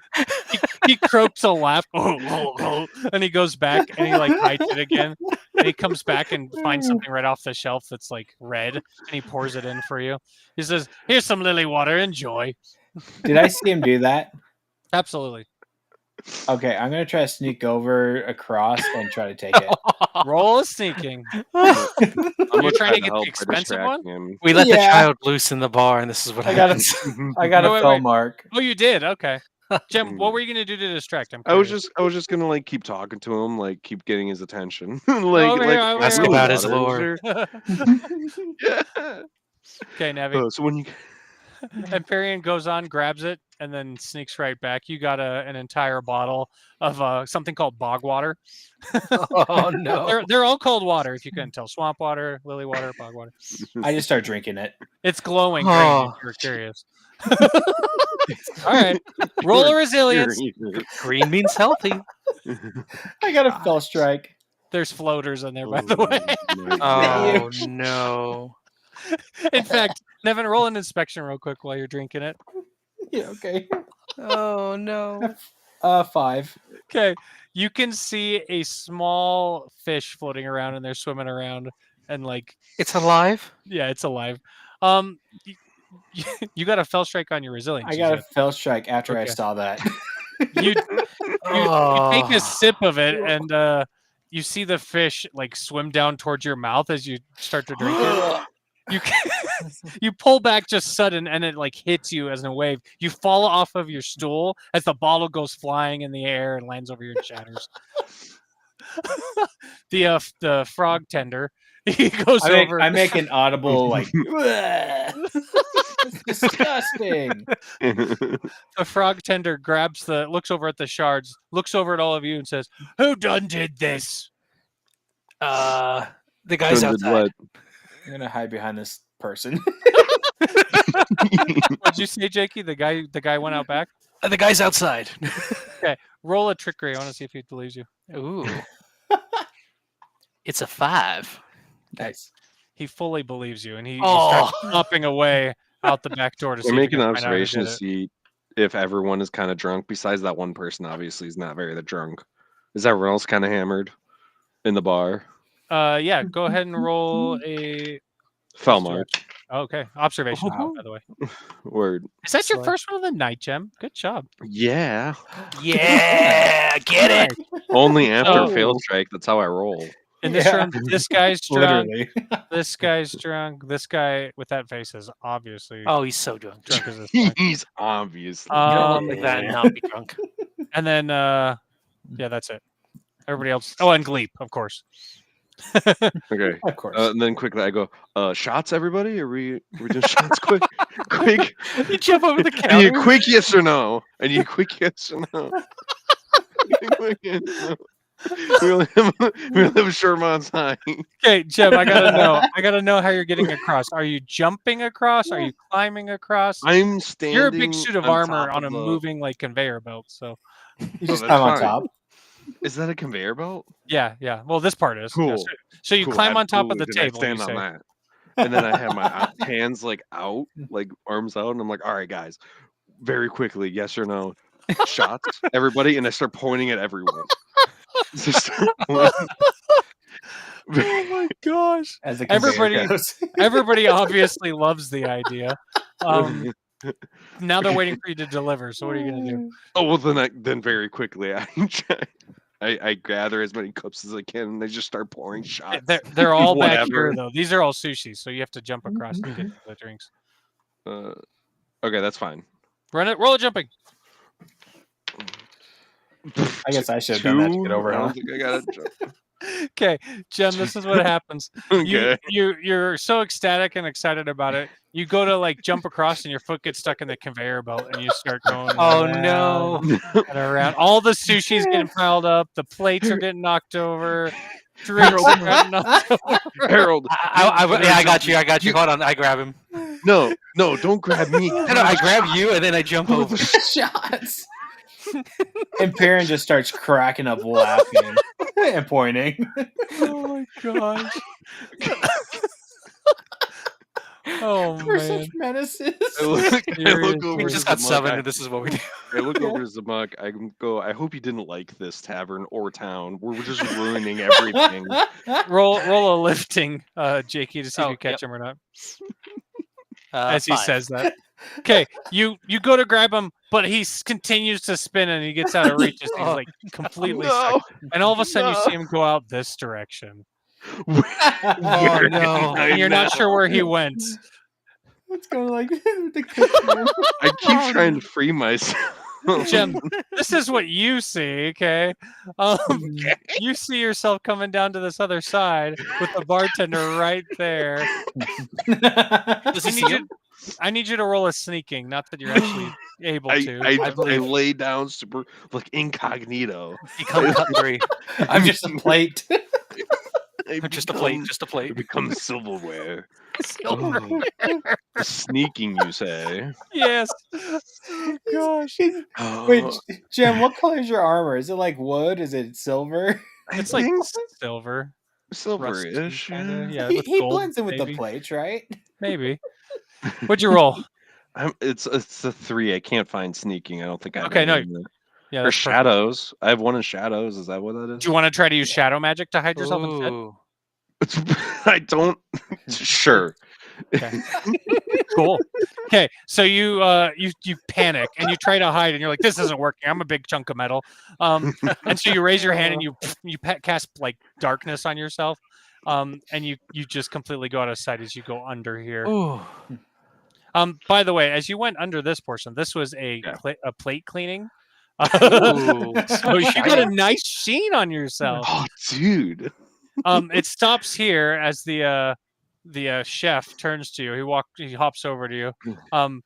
He croaks a laugh, and he goes back and he like hides it again. And he comes back and finds something right off the shelf that's like red, and he pours it in for you. He says, "Here's some lily water. Enjoy." Did I see him do that? Absolutely. Okay, I'm gonna try to sneak over across and try to take it. Roll a sneaking. I'm You're trying to get the help by expensive one? distracting him. We let the Yeah. child loose in the bar, and this is what I got happens. I got a Wait, fell wait. mark. Oh, you did. Okay. Jem, what were you gonna do to distract him? I was just gonna like keep talking to him, like keep getting his attention, like over here, over Ask here. about his water. lore. Yeah. Okay, Navi. So when you Empyrean goes on, grabs it, and then sneaks right back. You got an entire bottle of something called bog water. Oh, no. They're all cold water, if you couldn't tell. Swamp water, lily water, bog water. I just start drinking it. It's glowing green Oh. if you're curious. All right. Roll a resilience. Green means healthy. I got a fell strike. There's floaters in there, by the way. Oh, no. In fact, Nevin, roll an inspection real quick while you're drinking it. Yeah, okay. Oh, no. 5. Okay. You can see a small fish floating around and they're swimming around and like It's alive? yeah, it's alive. You got a fell strike on your resilience. I you got a said. fell strike after I Okay. saw that. You Oh. take a sip of it and you see the fish like swim down towards your mouth as you start to drink it. You pull back just sudden and it like hits you as a wave. You fall off of your stool as the bottle goes flying in the air and lands over you and shatters. The frog tender, he goes over. I make an audible like it's disgusting. The frog tender looks over at the shards, looks over at all of you and says, "Who done did this?" The guy's Done did outside. what? I'm gonna hide behind this person. What'd you say, Jakey? The guy went out back. The guy's outside. Roll a trickery. I want to see if he believes you. Ooh. It's a 5. Nice. He fully believes you, and he Oh. starts hopping away out the back door to see. We're if he making can an find out who observation did to it. see if everyone is kind of drunk. Besides that one person, obviously, is not very drunk. Is everyone else kind of hammered in the bar? Yeah. Go ahead and roll a. Fell mark. Okay, observation. By the way, Word. is that your Sorry. first one of the night, Gem? Good job. Yeah. Yeah, get it. Only after a So- failed strike. That's how I roll. In this Yeah. room, this guy's drunk. Literally. This guy's drunk. This guy with that face is obviously Oh, he's so drunk. drunk as this guy. He's obvious. You don't Um, look like that and not be drunk. And then, yeah, that's it. Everybody else. Oh, and Gleep, of course. Okay. Of course. And then quickly I go, shots, everybody? Are we doing shots quick? Quick. You jump over the I need a counter. quick yes or no. I need a quick yes or no. Quick yes or no. We only have a short amount of time. Okay, Jeb, I gotta know how you're getting across. Are you jumping across? Are you climbing across? I'm standing. You're a big suit of armor top on a of the- moving like conveyor belt. So you just that's climb on fine. top. Is that a conveyor belt? yeah. Well, this part is. Yeah, Cool. so you Cool, climb on top of the absolutely, 'cause I table. You stand say. on that. And then I have my hands like out, like arms out, and I'm like, all right, guys, very quickly, yes or no, shots, everybody, and I start pointing at everyone. So start pointing. Oh my gosh! As the conveyor Everybody- goes. Everybody obviously loves the idea. Now they're waiting for you to deliver. So what are you gonna do? Oh well, then very quickly I gather as many cups as I can, and they just start pouring shots. They're all back Whatever. here though. These are all sushi, so you have to jump across to get to the drinks. Okay, that's fine. Roll a jumping. I guess I should have done that to get over, I huh? don't think I got it. Okay, Jem, this is what happens. Okay. You're so ecstatic and excited about it. You go to like jump across, and your foot gets stuck in the conveyor belt, and you start going. Oh around no! and around. All the sushi's getting piled up. The plates are getting knocked over. Drinks are getting knocked over. Harold. I got you. Hold on, I grab him. No, don't grab me. No, I grab you and then I jump over. Shots. And Perrin just starts cracking up laughing and pointing. Oh my gosh. Oh We're man. such menaces. I look over We to just got Za'Mak, summoned, and this is what we do. I look over to Za'Mak. I go. I hope you didn't like this tavern or town. We're just ruining everything. Roll a lifting, Jakey, to see if Oh, you catch yep. him or not. As he 5. says that. Okay, you go to grab him, but he continues to spin and he gets out of reach. He's like completely stuck. And all of a sudden, you see him go out this direction. Oh no! And you're not sure where he went. What's going like the kitchen? I keep trying to free myself. Jem, this is what you see, okay? You see yourself coming down to this other side with the bartender right there. Does he see him? I need you to roll a sneaking, not that you're actually able to. I believe. lay down super like incognito. Become cutlery. I'm just a plate. Just a plate. Just a I plate. become silverware. Silverware. Sneaking, you say? Yes. Oh, gosh. Wait, Oh, Jem, what color is your armor? Is it like wood? Is it silver? It's like think silver. silver-ish. Kinda, Yeah. yeah, he with he gold, blends in with maybe. the plates, right? Maybe. What'd you roll? It's a 3. I can't find sneaking. I don't think I have Okay, any no, in there. Yeah, Or that's perfect. shadows. I have one in shadows. Is that what that is? Do you want to try to use shadow magic to hide yourself instead? Ooh. I don't. Sure. Cool. Okay, so you panic and you try to hide, and you're like, "This isn't working. I'm a big chunk of metal." And so you raise your hand and you cast like darkness on yourself, and you just completely go out of sight as you go under here. Ooh. By the way, as you went under this portion, this was a plate cleaning. Ooh. So you got a nice sheen on yourself. Oh, dude. It stops here as the chef turns to you. He hops over to you. 1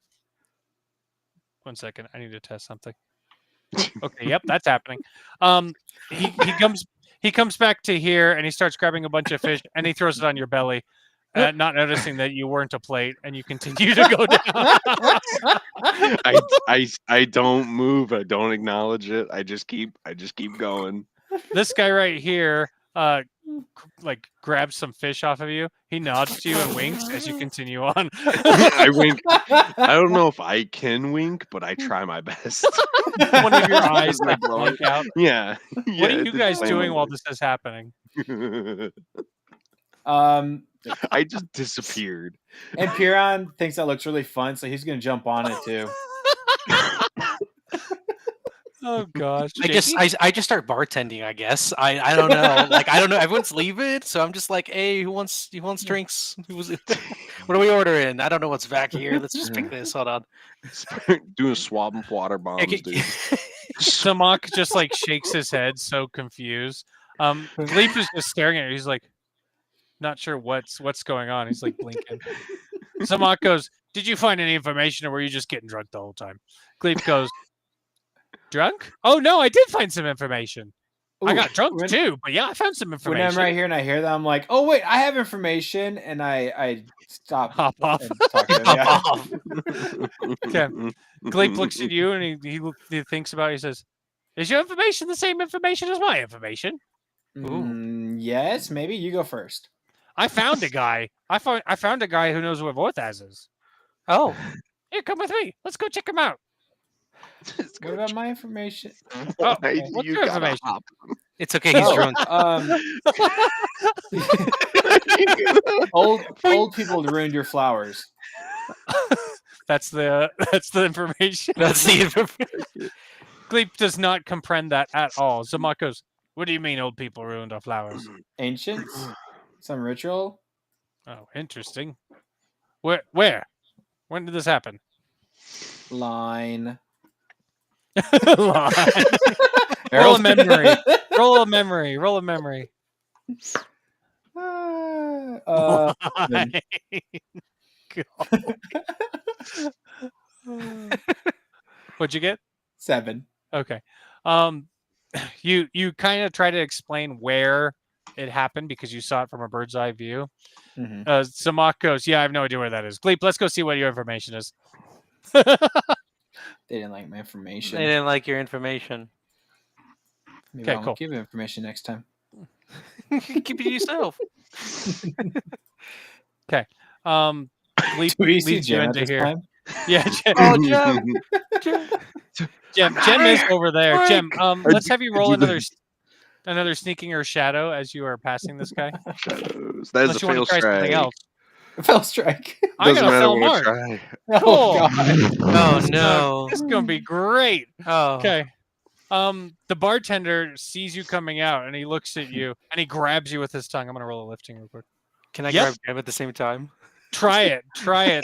second, I need to test something. Okay, yep, that's happening. He comes back to here and he starts grabbing a bunch of fish and he throws it on your belly, not noticing that you weren't a plate, and you continue to go down. I don't move. I don't acknowledge it. I just keep going. This guy right here like grabs some fish off of you. He nods to you and winks as you continue on. I wink. I don't know if I can wink, but I try my best. One of your eyes like blink out. Yeah. What are you guys doing while this is happening? I just disappeared. And Piran thinks that looks really fun, so he's gonna jump on it too. Oh gosh. I just start bartending. I guess I don't know. Like I don't know. Everyone's leaving, so I'm just like, hey, who wants drinks? What are we ordering? I don't know what's back here. Let's just pick this. Hold on. Doing swab and water bombs, dude. Za'Mak just like shakes his head, so confused. Gleep is just staring at you. He's like, not sure what's going on. He's like blinking. Za'Mak goes, "Did you find any information, or were you just getting drunk the whole time?" Gleep goes, "Drunk? Oh no, I did find some information. I got drunk too, but yeah, I found some information." When I'm right here and I hear that, I'm like, "Oh wait, I have information," and I stop. Hop off. And talk to him, yeah. Okay. Gleep looks at you and he thinks about it. He says, "Is your information the same information as my information?" Yes, maybe you go first. I found a guy. I found a guy who knows where Vorthaz is. Oh, Here, come with me. Let's go check him out. What about my information? Oh, Why what's you your gotta information? hop? it's okay. He's drunk. Old people ruined your flowers. That's the information. That's the information. Gleep does not comprehend that at all. Za'Mak goes, "What do you mean old people ruined our flowers?" Ancients? Some ritual? Oh, interesting. Where? When did this happen? Line. Roll a memory. Roll a memory. Roll a memory. Seven. What'd you get? 7. Okay. You kind of try to explain where it happened because you saw it from a bird's eye view. Mhm. Za'Mak goes, "Yeah, I have no idea where that is. Gleep, let's go see what your information is." They didn't like my information. They didn't like your information. Maybe Okay, I won't cool. give information next time. Keep it to yourself. Gleep Do we see leads you Jem at into this here. time? Yeah, Jem. Oh, Jem. Jem is over there. Quick! Jem, let's have you roll another sneaking or shadow as you are passing this guy. Shadows. That is Unless a you want fail to try something strike. else. Fell strike. I'm Doesn't gonna matter fail what I mark. try. Cool. Oh, God. Oh no. This is gonna be great. Oh. Okay. The bartender sees you coming out and he looks at you and he grabs you with his tongue. I'm gonna roll a lifting real quick. Can I Yep. grab Jeb at the same time? Try it,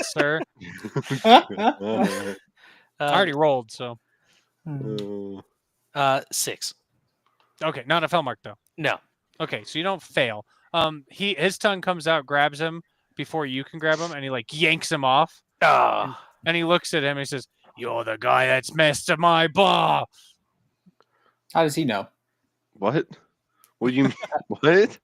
sir. I already rolled, so 6. okay. Not a fail mark though. No. Okay, so you don't fail. His tongue comes out, grabs him before you can grab him, and he like yanks him off. Oh. And he looks at him and he says, "You're the guy that's messed up my bar." How does he know? What? What do you mean? What?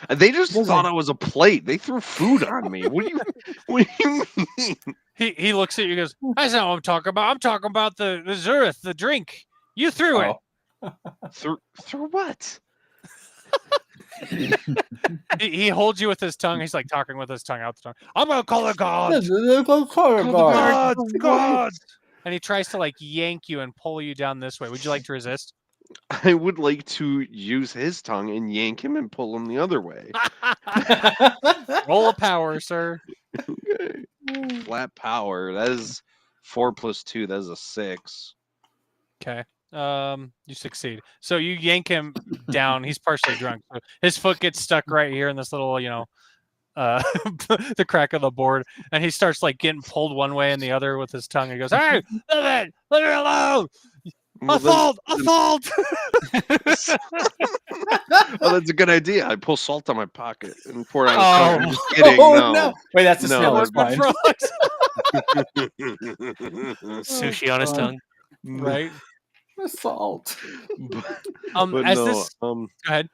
They just Doesn't- thought I was a plate. They threw food on me. What do you mean? He looks at you and goes, "That's not what I'm talking about. I'm talking about the Zurith, the drink. You threw it." Oh. Through what? He holds you with his tongue. He's like talking with his tongue out the tongue. "I'm gonna call the gods." Gods. And he tries to like yank you and pull you down this way. Would you like to resist? I would like to use his tongue and yank him and pull him the other way. Roll a power, sir. Okay. Flat power. That is 4 + 2. That is a 6. Okay. You succeed. So you yank him down. He's partially drunk. So his foot gets stuck right here in this little, the crack of the board, and he starts like getting pulled one way and the other with his tongue. He goes, "Hey, leave me alone! Assault! Assault!" Oh, that's a good idea. I pull salt out of my pocket and pour it on Oh. his tongue. Just kidding. Oh, no. Wait, that's a No. snail. That's fine. Sushi on his fun. tongue. Right. Assault. But As no, this, go ahead.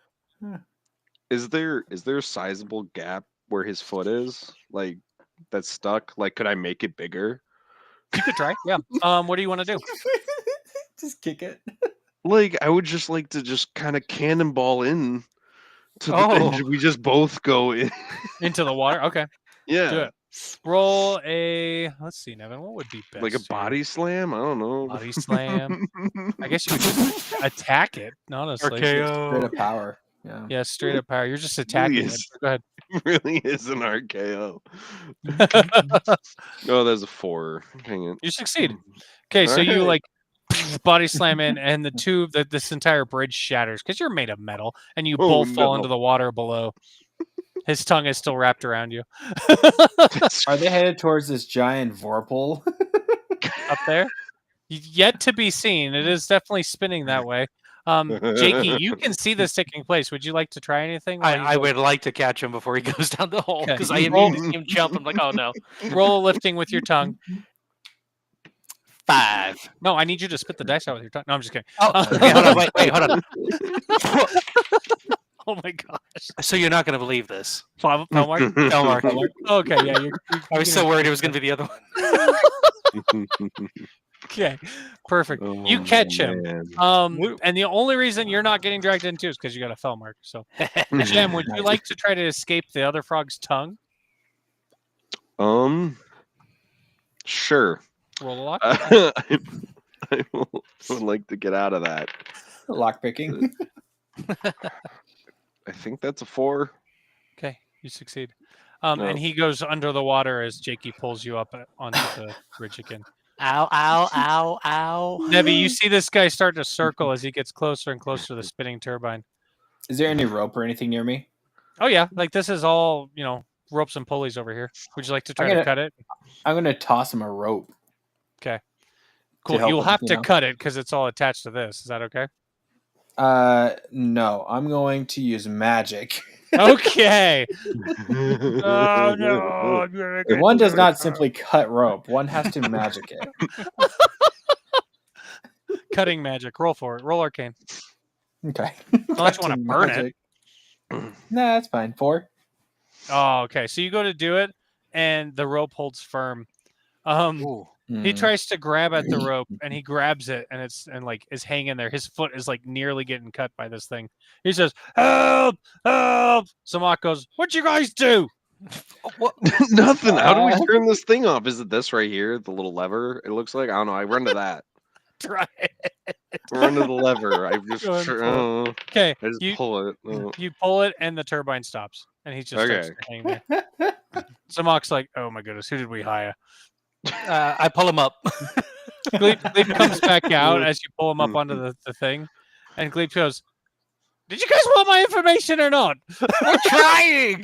is there a sizable gap where his foot is? Like that's stuck? Like could I make it bigger? You could try. Yeah. What do you want to do? Just kick it. Like I would just like to just kind of cannonball in to the Oh. and we just both go in. Into the water? Okay. Yeah. Do it. Roll a. Let's see, Nevin. What would be best? Like a here? body slam? I don't know. Body slam. I guess you would just attack it. Honestly. Straight RKO. up power. Yeah. Yeah, straight up power. You're just attacking it. is. Go ahead. really is an RKO. Oh, that's a 4. Hang it. You succeed. Okay, so you Alright. like body slam in, and this entire bridge shatters because you're made of metal, and you Oh, both fall no. into the water below. His tongue is still wrapped around you. Are they headed towards this giant vorpal? Up there? Yet to be seen. It is definitely spinning that way. Jakey, you can see this taking place. Would you like to try anything? while I would like to catch him before he goes down the hole Okay. because I Roll- immediately see him jump. I'm like, oh no. roll a lifting with your tongue. 5. No, I need you to spit the dice out with your tongue. No, I'm just kidding. Oh, okay, hold on, wait, hold on. Oh my gosh. So you're not gonna believe this. Foul mark? Foul mark. Okay, yeah. I was so worried it was gonna be the other one. Okay, perfect. You Oh, catch him. man. And the only reason you're not getting dragged into is because you got a fell mark. So, Jem, would you like to try to escape the other frog's tongue? Sure. Roll a lock. I would like to get out of that. Lockpicking. I think that's a 4. Okay, you succeed. And he goes under the water as Jakey pulls you up onto the bridge again. Ow, ow, ow, ow. Nebby, you see this guy start to circle as he gets closer and closer to the spinning turbine. Is there any rope or anything near me? Oh yeah, like this is all, ropes and pulleys over here. Would you like to try to cut it? I'm gonna toss him a rope. Okay. Cool. help You'll him, have you to know? cut it because it's all attached to this. Is that okay? No. I'm going to use magic. Okay. Oh no. I'm gonna get One does you. not simply cut rope. One has to magic it. Cutting magic. Roll for it. Roll arcane. Okay. Unless you want to burn it. Nah, that's fine. 4. Oh, okay. So you go to do it, and the rope holds firm. Ooh. He tries to grab at the rope, and he grabs it, and is hanging there. His foot is like nearly getting cut by this thing. He says, "Help! Help!" Za'Mak goes, "What'd you guys do?" What? Nothing. How do we turn this thing off? Is it this right here? The little lever? It looks like. I don't know. I run to that. Try it. Run to the lever. I just. Go ahead and pull Okay, I just you pull it. you pull it, and the turbine stops, and he just starts Okay. to hang there. Za'Mak's like, "Oh my goodness, who did we hire?" I pull him up. Gleep comes back out as you pull him up onto the thing, and Gleep goes, "Did you guys want my information or not?" We're trying.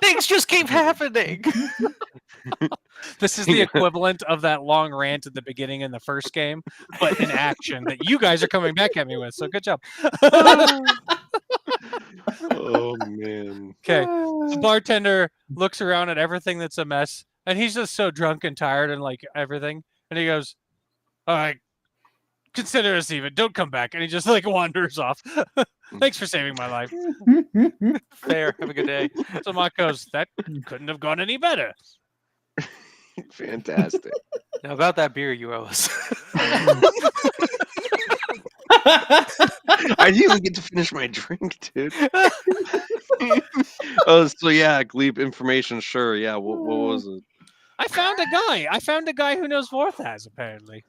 Things just keep happening. This is the equivalent of that long rant at the beginning in the first game, but in action that you guys are coming back at me with. So good job. Oh man. Okay. The bartender looks around at everything that's a mess, and he's just so drunk and tired and like everything. And he goes, "All right, consider us even. Don't come back." And he just like wanders off. Thanks for saving my life. Fair. Have a good day. Za'Mak goes, "That couldn't have gone any better." Fantastic. Now about that beer you owe us. I didn't even get to finish my drink, dude. Oh, so yeah, Gleep information. Sure, yeah. What was it? I found a guy who knows Vorthaz, apparently.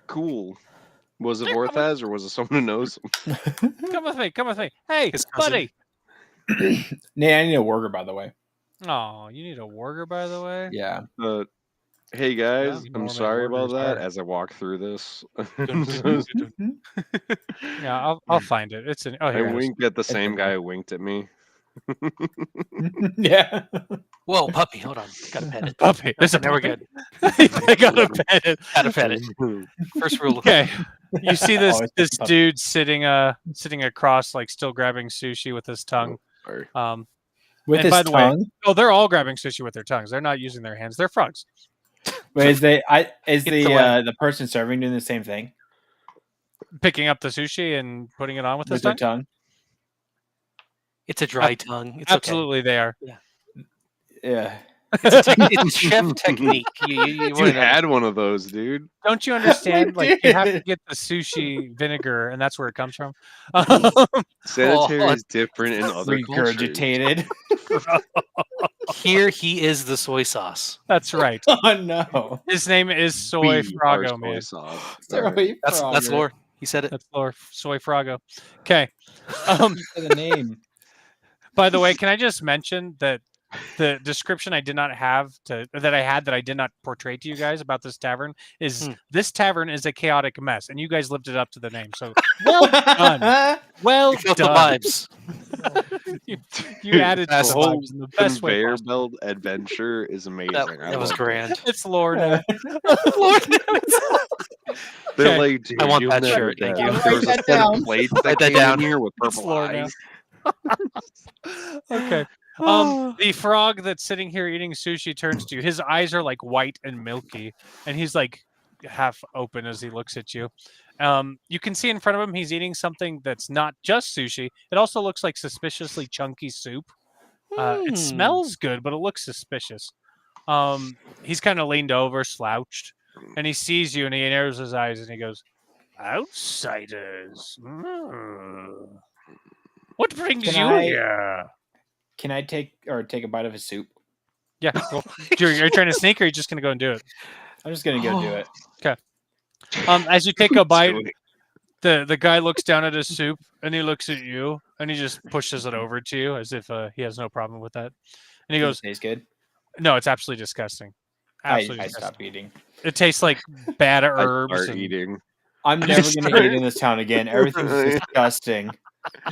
Cool. Was it Vorthaz or was it someone who knows him? Come with me. Hey, His cousin. buddy. Nah, I need a worker, by the way. Oh, you need a worker, by the way? Yeah. Hey guys, Yeah, I'm Norman sorry about workers that. are- As I walk through this, Yeah, I'll find it. It's an. Oh, I here it is. winked at the same guy who winked at me. Yeah. Whoa, puppy, hold on. Gotta pet it. Puppy. There's a Now we're puppy. good. I gotta pet it. Gotta pet it. First rule. Okay. You see this Always this puppy. dude sitting across, like still grabbing sushi with his tongue. Sorry. With And his by the way- tongue. Oh, they're all grabbing sushi with their tongues. They're not using their hands. They're frogs. Wait, is It's the person serving doing the same thing Picking up the sushi and putting it on with his with their tongue. tongue? It's a dry tongue. It's okay. Absolutely, they are. Yeah. It's chef technique. You You wanna know. had one of those, dude. Don't you understand? Like you have to did. get the sushi vinegar, and that's where it comes from. Sanitary Oh, is different in other cultures. Regurgitated. Here he is the soy sauce. That's right. Oh no. His name is Soy We are Frago, soy man. sauce. Sorry, That's Frogger. lore. He said it. That's Lore Soy Frago. Okay. The name. By the way, can I just mention that the description I did not have that I did not portray to you guys about this tavern is this tavern is a chaotic mess, and you guys lived it up to the name. So well done. Well You felt the done. vibes. You added That's the the whole vibes in the best way Conveyor possible. belt adventure is amazing. That was love it. grand. It's Lore now. They're Okay. like, dude, I want you'll that never shirt, thank guess. you. There was a Write that set of down. plates Write that that came down. in here with It's purple Lore now. eyes. Okay. The frog that's sitting here eating sushi turns to you. His eyes are like white and milky, and he's like half open as he looks at you. You can see in front of him he's eating something that's not just sushi. It also looks like suspiciously chunky soup. It smells good, but it looks suspicious. He's kind of leaned over, slouched, and he sees you, and he narrows his eyes, and he goes, "Outsiders. What brings Can you I- here?" Can I take a bite of his soup? Yeah. Well, are you trying to sneak, or are you just going to go and do it? I'm just gonna go do it. As you take a bite, So, the guy looks down at his soup, and he looks at you, and he just pushes it over to you as if he has no problem with that. And he Does goes, it taste good? "No, it's absolutely disgusting. Absolutely I disgusting. stopped eating. It tastes like bad I herbs start and eating. I'm never gonna eat in this town again. Everything's disgusting.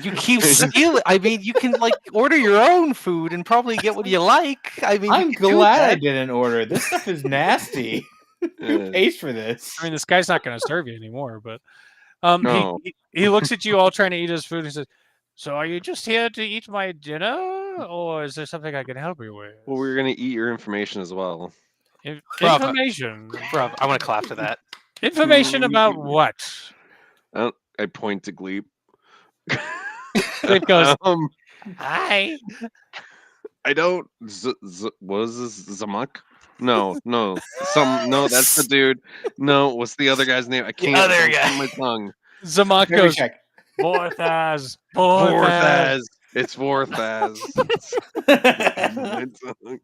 You keep stealing. I mean, you can like order your own food and probably get what you like. I mean, I'm you can do glad I that. didn't order. This stuff is nasty. Who pays for this? I mean, this guy's not going to serve you anymore." But No. he looks at you all trying to eat his food. And he says, "So are you just here to eat my dinner, or is there something I can help you with?" Well, we're gonna eat your information as well. Bravo. Information. Bro, I want to clap to that. Information about what? I point to Gleep. Gleep goes, um, "Hi." I don't. What is this? Za'Mak? No. No, that's the dude. No, what's the other guy's name? I can't other get it guy. on my tongue. Za'Mak Very goes, check. "Vorthaz. Vorthaz. It's Vorthaz. My tongue.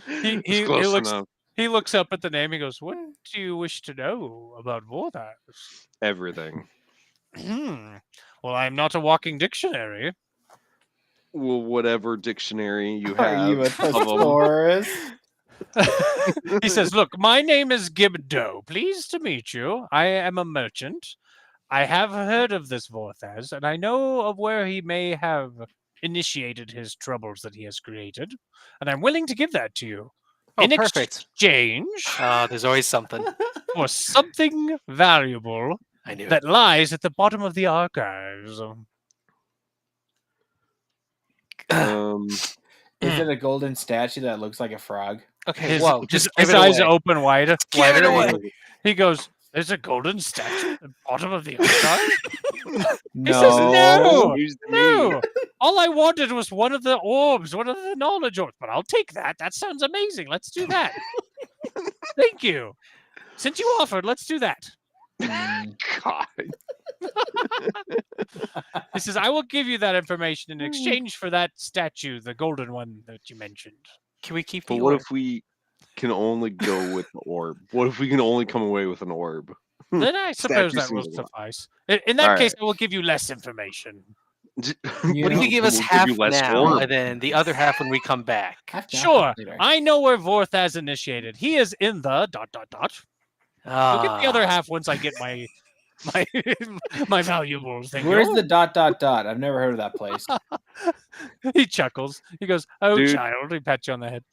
He It's close looks enough. he looks up at the name. He goes, "What do you wish to know about Vorthaz?" Everything. Well, I'm not a walking dictionary. Well, whatever dictionary you Are have. you a of 'em. thesaurus? He says, "Look, my name is Gib'Do. Pleased to meet you. I am a merchant. I have heard of this Vorthaz, and I know of where he may have initiated his troubles that he has created, and I'm willing to give that to you Oh, in perfect. exchange There's always something. for something valuable I knew that lies at the bottom of the archives." Is it a golden statue that looks like a frog? Okay, His, whoa, his, just his give it eyes away. open wide. Give it wider. away. He goes, "There's a golden statue at the bottom of the archive?" No. He says, "No, Excuse me. no. All I wanted was one of the orbs, one of the knowledge orbs. But I'll take that. That sounds amazing. Let's do that. Thank you. Since you offered, let's do that." God. He says, "I will give you that information in exchange for that statue, the golden one that you mentioned." Can we keep But the what orb? if we can only go with the orb? What if we can only come away with an orb? Then I suppose Statue that will seems a lot. suffice. In that All case, right. I will give you less information. You What if know, you give us We'll half you less now orb. and then the other half when we come back? half now, Sure, half later. I know where Vorthaz initiated. He is in the ... You'll get the other half once I get my my valuables. Thing. Where's the ... I've never heard of that place. He chuckles. He goes, "Oh, Dude. child." He pats you on the head.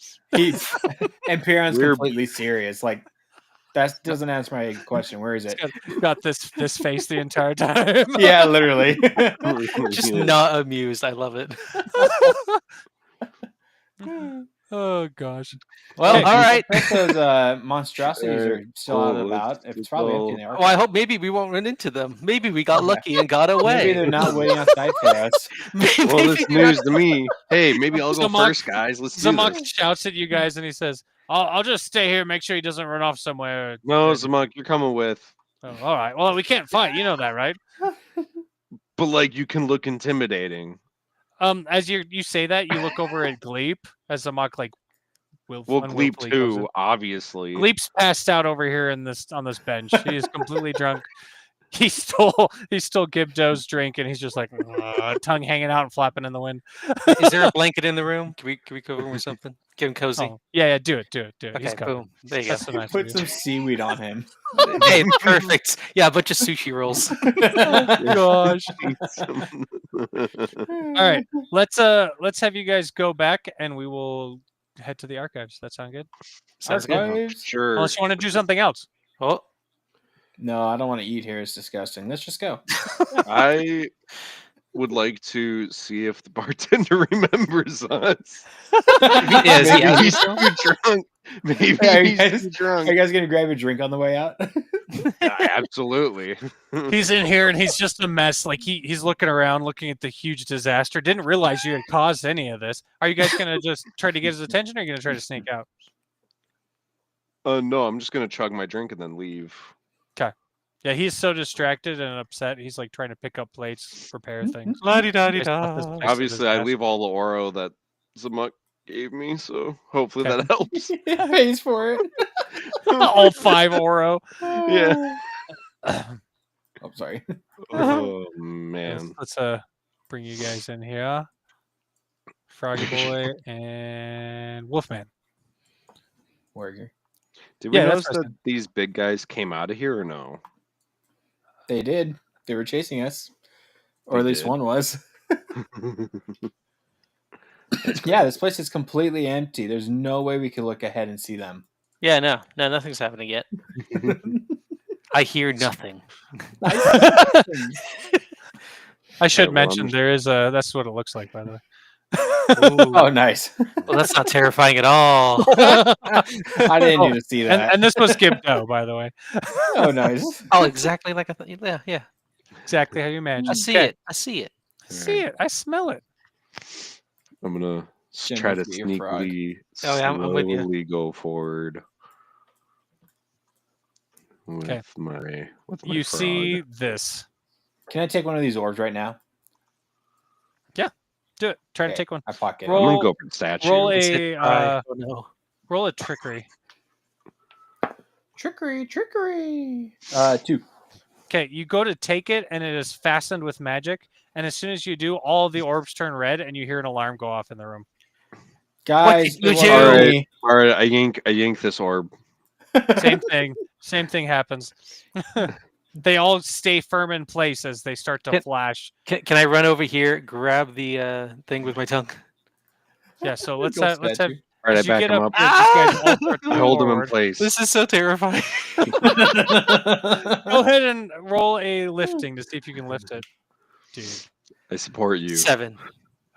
And Piran's We're- completely serious. Like, that doesn't answer my question. Where is it? Got this face the entire time. Yeah, literally. Just Yeah. not amused. I love it. Oh gosh. Well, Okay. all right. If those monstrosities are still out and about, it's probably empty in the Well, I hope maybe we won't run into them. Maybe we got Okay. lucky and got away. Maybe they're not waiting outside for us. Well, Maybe this they're news to me. Hey, maybe I'll go Za'Mak- first, guys. Let's do Za'Mak this. shouts at you guys and he says, I'll just stay here, make sure he doesn't run off somewhere. No, Za'Mak, you're coming with. Oh, all right. Well, we can't fight. You know that, right? But like, you can look intimidating. As you say that, you look over at Gleep as Za'Mak like Well, Gleep unwillfully goes in. too, obviously. Gleep's passed out over here on this bench. He is completely drunk. He stole Gib'Do's drink and he's just like tongue hanging out and flapping in the wind. Is there a blanket in the room? Can we cover him with something? Get him cozy. Oh, yeah, do it. He's Okay, covered. boom. There you go. That's so nice of Put you. some seaweed on him. Hey, perfect. Yeah, a bunch of sushi rolls. Gosh. All right. Let's have you guys go back and we will head to the archives. That sound good? Sounds good. Archives? Sure. Unless you want to do something else. Oh, No, I don't want to eat here. It's disgusting. Let's just go. I would like to see if the bartender remembers us. is he Maybe out? he's too drunk. Maybe Are you he's guys- too Are drunk. you guys gonna grab a drink on the way out? Absolutely. He's in here and he's just a mess. Like he's looking around, looking at the huge disaster. Didn't realize you had caused any of this. Are you guys gonna just try to get his attention or are you gonna try to sneak out? No, I'm just gonna chug my drink and then leave. Yeah, he's so distracted and upset. He's like trying to pick up plates, prepare things. la-di-da-di-da. Obviously, I leave all the oro that Za'Mak gave me, so hopefully Okay. that helps. He pays for it. All 5 Oro. Yeah. Oh, sorry. Oh man. Let's bring you guys in here. Froggy Boy, and Wolfman. Warrior. Did we Yeah, that's notice what I that these big guys came out of here or no? They did. They were chasing us, or They at least did. one was. That's Yeah, this place is completely empty. There's no way we could look ahead and see them. Yeah, no, nothing's happening yet. I hear nothing. I should well, mention I'm- there is a. That's what it looks like, by the way. Oh, nice. Well, that's not terrifying at all. I didn't need to see that. And this was Gib'Do, by the way. Oh, nice. Oh, exactly like I thought. Yeah. Exactly how you imagined. I see it. I see it. I see it. I smell it. I'm gonna Jim, try to let's get your frog. sneakily, Oh, yeah, I'm with you. slowly go forward with Okay. my You frog. see this. Can I take one of these orbs right now? Do it. Try to Okay, take one. I pocket. Roll- I'm gonna go for the statue. Roll Is a it dry? Oh no. roll a trickery. Trickery. 2. Okay, you go to take it, and it is fastened with magic. And as soon as you do, all of the orbs turn red, and you hear an alarm go off in the room. Guys, did you it do? wasn't Alright. me. All right, I yank this orb. Same thing. Same thing happens. They all stay firm in place as they start to Can- flash. Can I run over here, grab the thing with my tongue? Yeah. So let's Go have let's have. statue. All right, I as you back get him up, up. here, these guys all start to I hold him in forward. place. This is so terrifying. Go ahead and roll a lifting to see if you can lift it, dude. I support you. 7.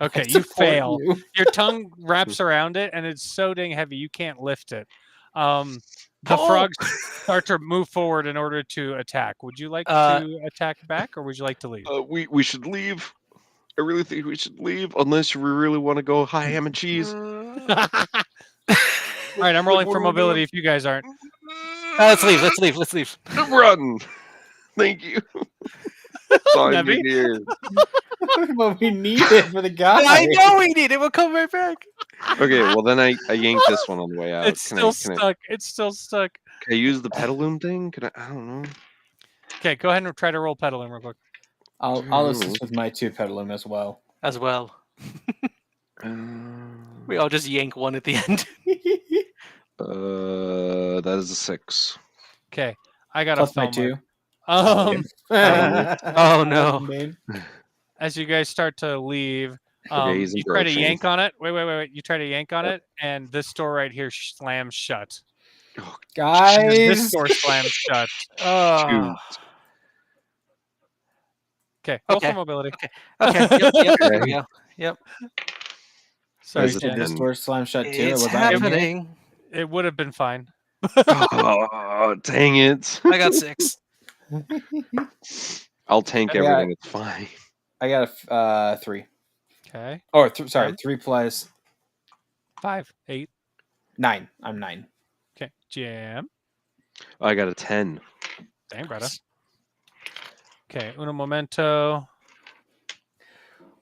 Okay, I you support fail. you. Your tongue wraps around it, and it's so dang heavy you can't lift it. The Oh! frogs start to move forward in order to attack. Would you like to attack back, or would you like to leave? We should leave. I really think we should leave, unless we really want to go high ham and cheese. All right, I'm rolling What for are we mobility doing? if you guys aren't. Let's leave. Let's leave. Run! Thank you. That's all I Nebby? need here. But we need it for the guy. I know we need it. We'll come right back. Okay, well then I yank this one on the way out. It's still stuck. It's still stuck. Can I use the pedaloon thing? Can I don't know. Okay, go ahead and try to roll pedaling real quick. I'll assist with my 2 pedaling as well. As well. We all just yank one at the end. That is a 6. Okay, I got Plus a my film 2. Oh, no. as you guys start to leave, he's you try to encroaching. yank on it. Wait. You try to yank on it, and this door right here slams shut. This Guys, door slams shut. Oh. Okay, roll Okay. for mobility. Okay. Yep. There we go. Yep. Sorry, Is it Jen. did this then- door slam shut too? It's Was I in here? happening. It would have been fine. Oh, dang it. I got 6. I'll tank Yeah. everything. It's fine. I got a 3. Okay, Or sorry, Jim? 3 plus 5, 8. 9. I'm 9. Okay, Jam. I got a 10. Dang, brother. Okay, uno momento.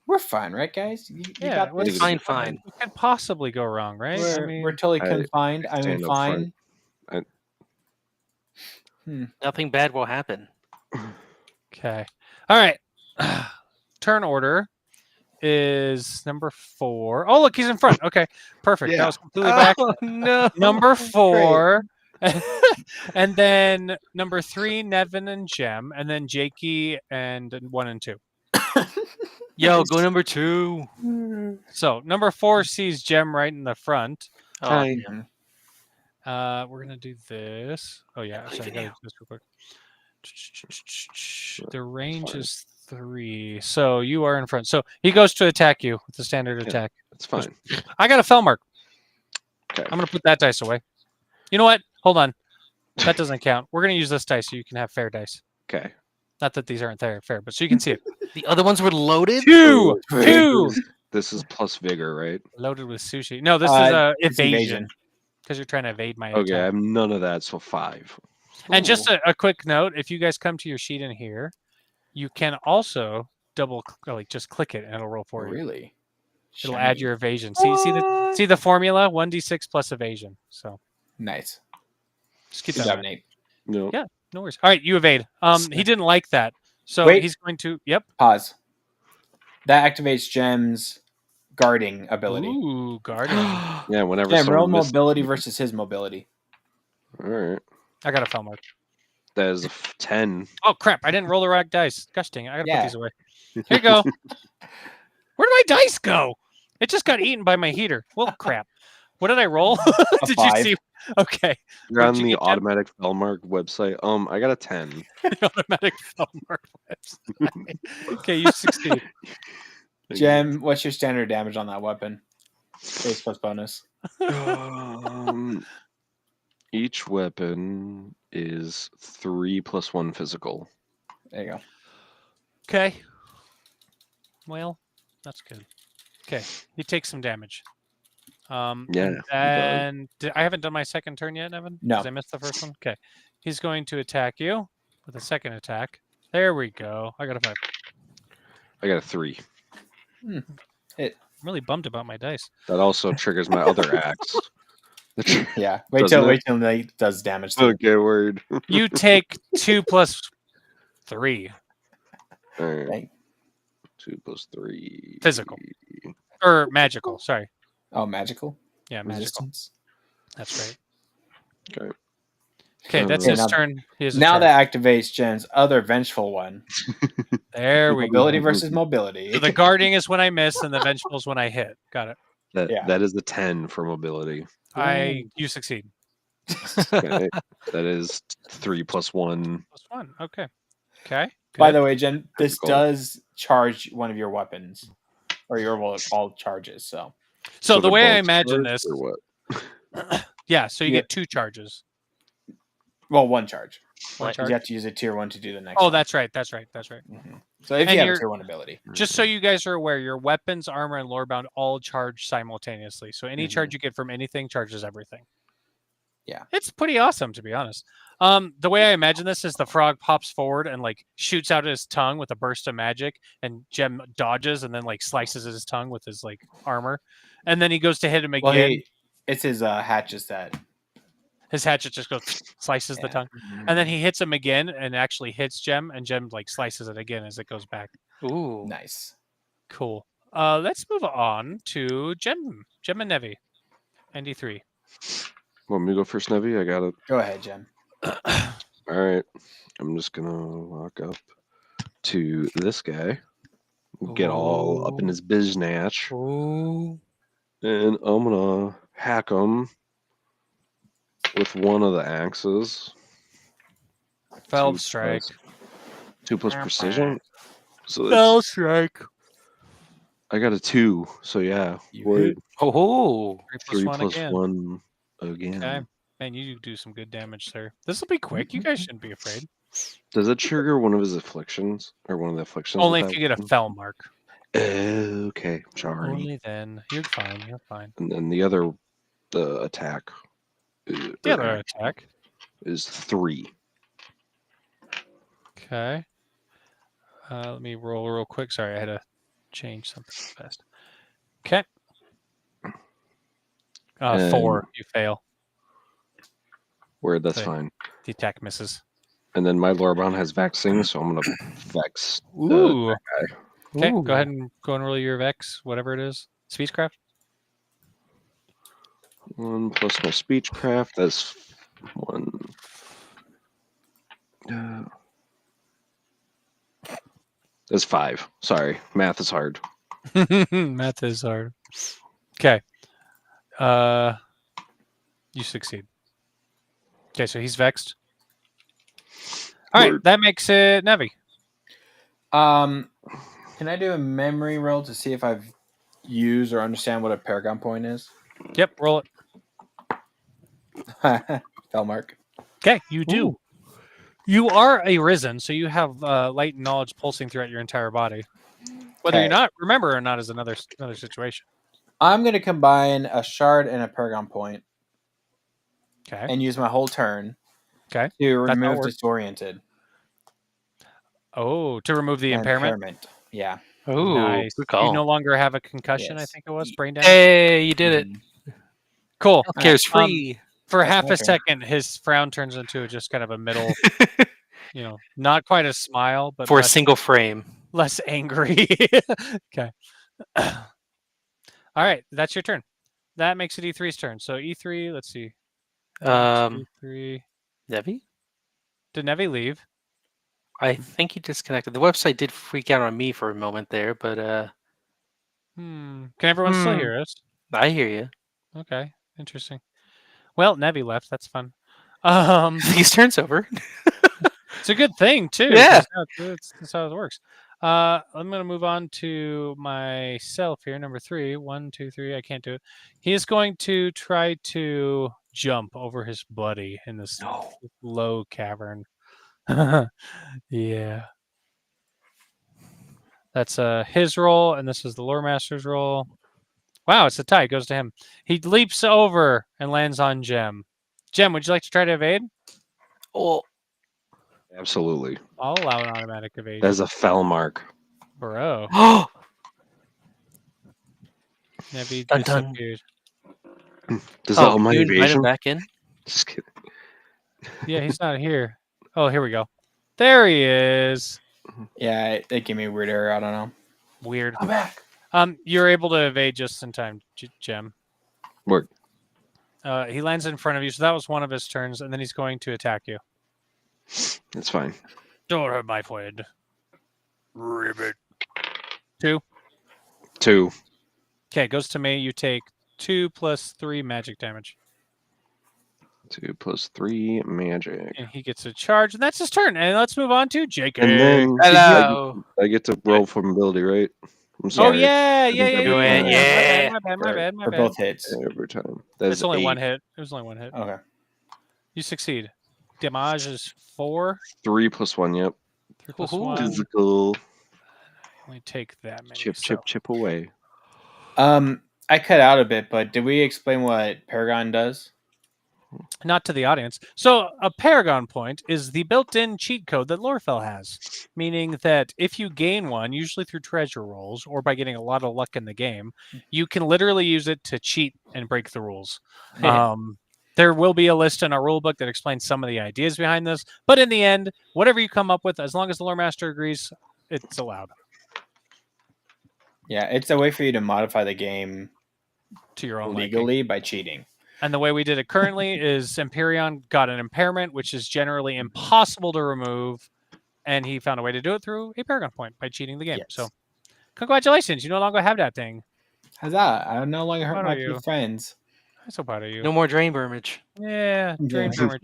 We're fine, right, guys? You Yeah, got we're this? Fine. What could possibly go wrong, right? We're totally I confined. I'm stand up fine. front. Nothing bad will happen. Okay. All right. Turn order is number 4. Oh, look, he's in front. Okay, perfect. That Yeah. was completely back. Oh, no. Number 4. And then number 3, Nevin and Jem, and then Jakey and 1 and 2. Yo, go number 2. So number 4 sees Jem right in the front. Oh, Hi. damn. We're gonna do this. Oh yeah, Believe sorry, in gotta you. do this real quick. The range is 3, so you are in front. So he goes to attack you with the standard Yeah. attack. It's fine. I got a fell mark. Okay. I'm gonna put that dice away. You know what? Hold on. That doesn't count. We're gonna use this dice so you can have fair dice. Okay. Not that these aren't fair, but so you can see it. The other ones were loaded? 2, 2, This is plus vigor, right? loaded with sushi. No, this It's is evasion because you're trying to evade my Okay, I attack. have none of that, so 5. And just a quick note: if you guys come to your sheet in here, you can also just click it and it'll roll for you. Really? It'll add your evasion. See the formula: 1d6 plus evasion. So Nice. just keep Good that job, in mind. Nate. No. Yeah. No worries. All right, you evade. He didn't like that, so Wait. he's going to. Yep. Pause. That activates Gem's guarding ability. Ooh, guarding. Yeah, whenever Jem, roll someone misses. mobility versus his mobility. All right, I got a fell mark. that is a 10. Oh crap! I didn't roll the right dice. Gosh dang it! I gotta put Yeah. these away. Here you go. Where did my dice go? It just got eaten by my heater. Well, crap. What did I roll? Did you 5. see? Okay. You're on What'd you the get, Jem? automatic Felmark website. I got a 10. Automatic fell mark website. Okay, you succeed. Jem, what's your standard damage on that weapon? Base plus bonus. Each weapon is 3 plus 1 physical. There you go. Okay. Well, that's good. Okay, he takes some damage. Yeah, and he does. then I haven't done my second turn yet, Evan. No. Because I missed the first one. Okay, he's going to attack you with a second attack. There we go. I got a 5. I got a 3. I'm really bummed about my dice. That also triggers my other axe. Yeah. Wait Doesn't till it does damage. To it. Okay, word. You take 2 plus 3 All right. Right. 2 plus 3. Physical. Or magical. Sorry. Oh, magical Yeah, magical. resistance. That's right. Okay. Okay, that's Okay, his now- turn. He has a Now charge. that activates Jem's other vengeful one. There we go. Mobility versus mobility. So the guarding is when I miss, and the vengeful is when I hit. Got it. Yeah. That is a 10 for mobility. You succeed. Okay. That is 3 plus 1. Plus 1. Okay. Okay. By good. the way, Jen, this Cool. does charge one of your weapons, or your all charges. So So the they're way I both imagine charged, this, or what? yeah. So you Yeah. get 2 charges. well, one charge. One 'Cause charge. You have to use a tier 1 to do the next. Oh, one. that's right. That's right. That's right. Mhm. So if And you have a you're- tier 1 ability, Just so you guys are aware, your weapons, armor, and lorebound all charge simultaneously. So any Mhm. charge you get from anything charges everything. Yeah. It's pretty awesome, to be honest. The way I imagine this is the frog pops forward and like shoots out his tongue with a burst of magic, and Jem dodges and then like slices his tongue with his like armor, and then he goes to hit him well, again. it's his hatches that His hatchet just goes slices the Yeah. tongue, and then he hits him again and actually hits Jem, and Jem like slices it again as it goes back. Ooh. nice. Cool. Let's move on to Jem and Nevi. ND3. Want me to go first, Nevi? I got it. Go ahead, Jem. All right. I'm just going to walk up to this guy, get all up in his biznatch, Ooh. and I'm going to hack him with one of the axes. Fell 2 strike. plus- 2 plus precision. So Fell that's, strike. I got a 2. So yeah, You word. hit. Oh. 3 3 plus 1 plus again. 1 again. Okay. Man, you do some good damage, sir. This will be quick. You guys shouldn't be afraid. Does it trigger one of his afflictions or one of the afflictions? Only if without- you get a fell mark. Okay, sorry. Only then. You're fine. You're fine. And then the attack. The other attack. is 3. Okay. Let me roll real quick. Sorry, I had to change something fast. Okay. 4. You fail. Word, that's Okay. fine. The attack misses. And then my Lorebound has vexing, so I'm gonna vex. Ooh. Okay, Ooh. go ahead and roll your vex, whatever it is. Speechcraft. 1 plus my speechcraft. That's 1. That's 5. Sorry, math is hard. Math is hard. Okay. You succeed. Okay, so he's vexed. All right, Word. that makes it Nevi. Can I do a memory roll to see if I've used or understand what a paragon point is? Yep, roll it. Fell mark. Okay, you do. Ooh. You are a risen, so you have light and knowledge pulsing throughout your entire body. Whether Okay. you're not remember or not is another situation. I'm going to combine a shard and a paragon point Okay. and use my whole turn Okay. to how it remove works. disoriented. Oh, to remove the and impairment. Yeah. Ooh. Nice. Good call. You no longer have a concussion, I Yes. think it was. Brain damage. Hey, you did it. Mhm. Cool. Healthcare's Um, free. For That's half my a turn. second, his frown turns into just kind of a middle, not quite a smile, but For a less, single frame. less angry. Okay. All right, that's your turn. That makes it E3's turn. So E3, let's see. E3. Nevi? Did Nevi leave? I think he disconnected. The website did freak out on me for a moment there, but Can everyone still Hmm. hear us? I hear you. Okay, interesting. Well, Nevi left. That's fun. His turn's over. It's a good thing too. Yeah. 'cause that's how it works. I'm gonna move on to myself here. Number 3. 1, 2, 3. I can't do it. He is going to try to jump over his buddy in this No. low cavern. Yeah. That's his roll, and this is the lore master's roll. Wow, it's a tie. It goes to him. He leaps over and lands on Gem. Gem, would you like to try to evade? Oh, Absolutely. I'll allow an automatic evasion. That is a fell mark. Bro. oh, Nevi Dun, dun. disappeared. Does oh, all my you invite him evasion? back in? Just kidding. Yeah, he's not here. Oh, here we go. There he is. Yeah, it gave me a weird error. I don't know. Weird. I'm back. You're able to evade just in time, Gem. Work. He lands in front of you, so that was one of his turns, and then he's going to attack you. That's fine. Don't hurt my friend. Ribbit. 2. 2. Okay, it goes to me. You take 2 plus 3 magic damage. 2 plus 3 magic. And he gets a charge, and that's his turn. And let's move on to Jake. And then Hello. I get to roll from ability, right? I'm Oh, sorry. yeah. Do it, yeah. My bad. For both hits. Every time. That's It's only 8. 1 hit. It was only 1 hit. Okay. You succeed. Damage is 4. 3 plus 1, yep. 3 plus Woohoo. 1. Physical. Only take that many. Chip away. I cut out a bit, but did we explain what Paragon does? Not to the audience. So a Paragon point is the built-in cheat code that LoreFell has, meaning that if you gain one, usually through treasure rolls or by getting a lot of luck in the game, you can literally use it to cheat and break the rules. There will be a list in our rulebook that explains some of the ideas behind this, but in the end, whatever you come up with, as long as the lore master agrees, it's allowed Yeah, it's a way for you to modify the game to your own liking. legally by cheating. And the way we did it currently is Empyrean got an impairment, which is generally impossible to remove, and he found a way to do it through a Paragon point by cheating the game. Yes. So, congratulations, you no longer have that thing. How's that? I no longer hurt Proud my of you. good friends. I'm so proud of you. No more drain burmage. Yeah, drain Yeah. damage.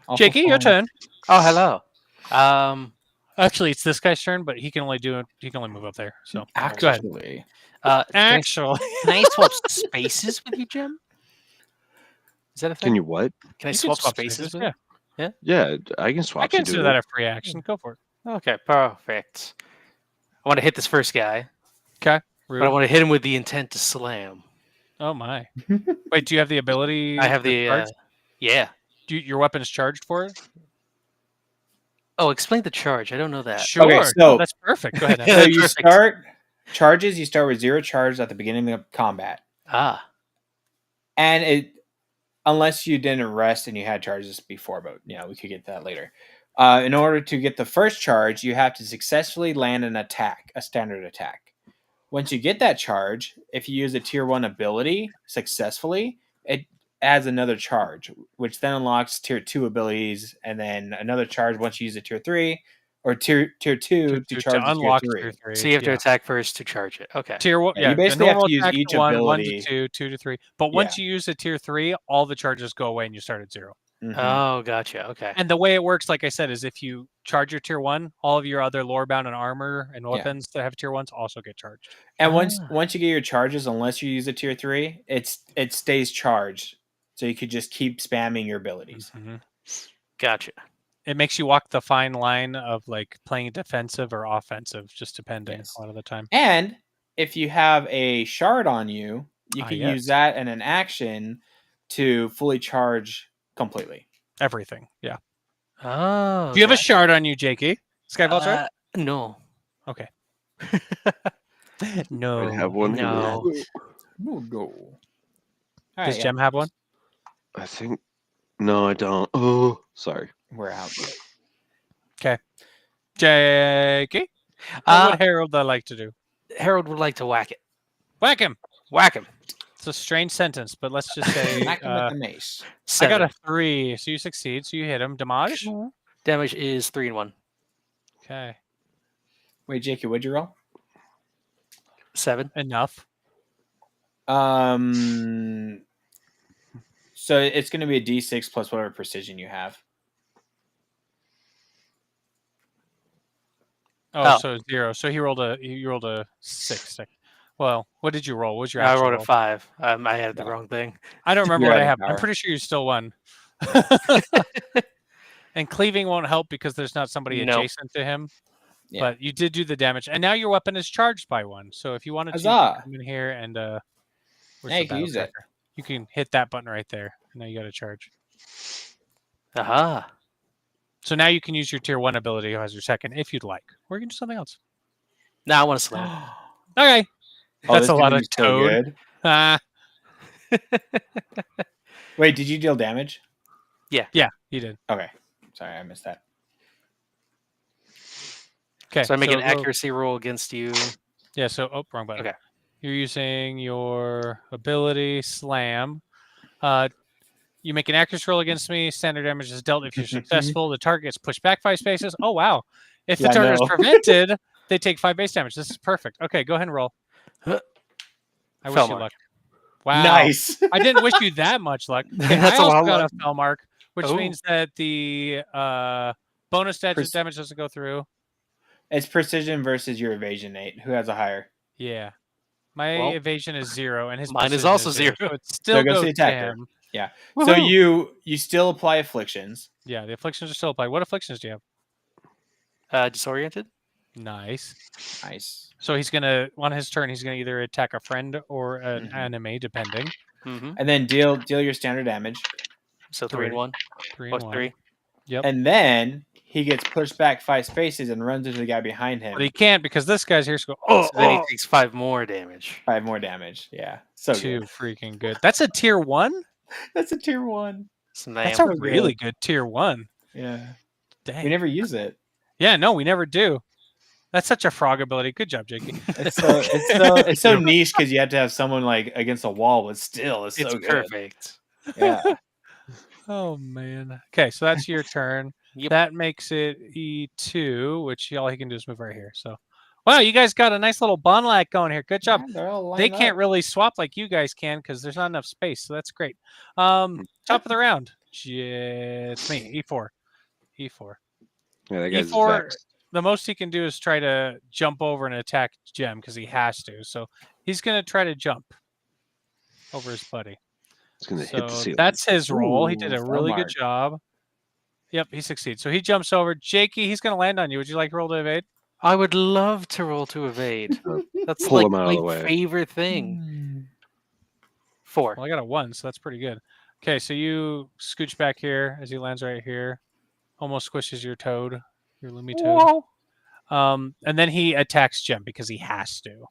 Awful Jakey, your fun. turn. Oh, hello. Actually, it's this guy's turn, but he can only do it. He can only move up there. So go ahead. Actually, Actually, Can I swap spaces with you, Jim? Is that a thing? Can you what? Can I you can swap swap spaces with Yeah, you? Yeah, I can swap. I consider that a free action. Go for it. Okay, perfect. I want to hit this first guy, Okay. but I want to hit him with the intent to slam. Oh my! Wait, do you have the ability? I have to the charge? yeah. Your weapon is charged for it. Oh, explain the charge. I don't know that. Sure. Okay, No, so- that's perfect. Go ahead. Yeah, so Evan. you perfect. start charges. You start with 0 charges at the beginning of combat, Ah, and it unless you didn't rest and you had charges before, but we could get that later. In order to get the first charge, you have to successfully land an attack, a standard attack. Once you get that charge, if you use a tier 1 ability successfully, it adds another charge, which then unlocks tier 2 abilities, and then another charge once you use a tier 3 or tier 2 to charge the unlock tier 3. tier 3. so you have to attack first to charge it. Okay. Tier 1. Yeah, Yeah, you the basically have normal to use attack each 1, 1 ability. to 2, 2 to 3. But once you use a tier 3, all the charges go away and you start at 0. Mhm. Oh, gotcha. Okay. And the way it works, like I said, is if you charge your tier 1, all of your other lore bound and armor and weapons that have tier 1s also get charged. And once you get your charges, unless you use a tier 3, it stays charged. So you could just keep spamming your abilities. Mhm. Gotcha. It makes you walk the fine line of like playing defensive or offensive, just depending Yes. a lot of the time. And if you have a shard on you, you can yes. use that in an action to fully charge completely. Everything. Yeah. Oh. Do you have a shard on you, Jakey? Skyvault's right? No. Okay. I No. have one. No. No. Does Gem have one? I think. No, I don't. Oh, sorry. We're out. Jakey? What would Harold like to do? Harold would like to whack it. Whack him. Whack him. It's a strange sentence, but let's just say Smack him with the mace. I got 7. a 3, so you succeed. So you hit him. Damage. Damage is 3 and 1. Okay. Wait, Jakey, what'd you roll? 7. Enough. So it's going to be a D6 plus whatever precision you have. Oh, Oh. so 0. So you rolled a 6. Well, what did you roll? What was your I actual rolled roll? a 5. I had the Yeah. wrong thing. I don't remember You're what I adding have. I'm power. pretty sure you still won. And cleaving won't help because there's not somebody Nope. adjacent to him. Yeah. But you did do the damage, and now your weapon is charged by 1. So if you wanted to, you Huzzah. can come in here and where's Yeah, the you can battle use it. tracker? You can hit that button right there. And now you got to charge. Aha. So now you can use your tier 1 ability as your second if you'd like, or you can do something else. Now I want to slam. Okay, Oh, that's this a lot of is so toad. good. Ah, Wait, did you deal damage? yeah, you did. Okay. Sorry, I missed that. Okay, So I make an go- accuracy roll against you. Yeah, so wrong button. Okay. You're using your ability slam. You make an accuracy roll against me. Standard damage is dealt if you're successful. The target gets pushed back 5 spaces. Oh wow! If the Yeah, target no. is prevented, they take 5 base damage. This is perfect. Okay, go ahead and roll. I wish Fell you mark. luck. Wow. Nice. I didn't wish you that much luck. Okay, That's I a lot also of got luck. a fell mark, which Oh. means that the bonus Pres- damage doesn't go through. It's precision versus your evasion, Nate. Who has a higher? Yeah. My Well, evasion is 0, and his mine is precision also 0. So it still it goes to goes the to attacker. him. Yeah. So you still apply afflictions. Yeah, the afflictions are still applied. What afflictions do you have? Disoriented. Nice. Nice. So he's gonna on his turn. He's gonna either attack a friend or an Mhm. enemy, depending. Mm-hmm. And then deal your standard damage. So 3 and 1. 3 Plus and 1. 3. Yep. And then he gets pushed back 5 spaces and runs into the guy behind him. But he can't because this guy's here. So go. Oh, So then he takes 5 more damage. 5 more damage. Yeah. So too good. freaking good. That's a tier 1. That's a tier 1. That's Slam. a so really good tier 1. Yeah. Dang. We never use it. Yeah, no, we never do. That's such a frog ability. Good job, Jakey. It's so niche because you have to have someone like against a wall, but still it's so It's good. perfect. Yeah. Oh man. Okay, so that's your turn. Yep. That makes it E2, which all he can do is move right here. So, wow, you guys got a nice little bond lag going here. Good job. Yeah, they're all They lined can't up. really swap like you guys can because there's not enough space. So that's great. Top of the round. It's me. E4. E4. Yeah, that guy's E4. vexed. The most he can do is try to jump over and attack Gem because he has to. So he's going to try to jump over his buddy. It's gonna hit the So ceiling. that's his roll. He did Ooh, a fell really good mark. job. Yep, he succeeds. So he jumps over. Jakey, he's going to land on you. Would you like to roll to evade? I would love to roll to evade. That's Pull like him out of my the way. favorite thing. 4. Well, I got a 1, so that's pretty good. Okay, so you scooch back here as he lands right here. Almost squishes your toad, your Lumi toad. Whoa. And then he attacks Gem because he has to.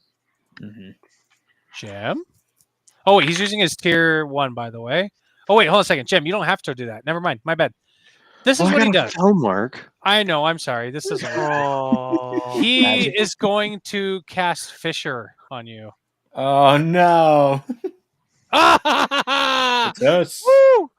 Mhm. Gem? Oh, wait, he's using his tier 1, by the way. Oh, wait, hold on a second. Gem, you don't have to do that. Never mind. My bad. This is Well, I what he got a does. fell mark. I know. I'm sorry. This doesn't work. Oh. He Magic. is going to cast Fisher on you. Oh no. Ah! Success. Woo!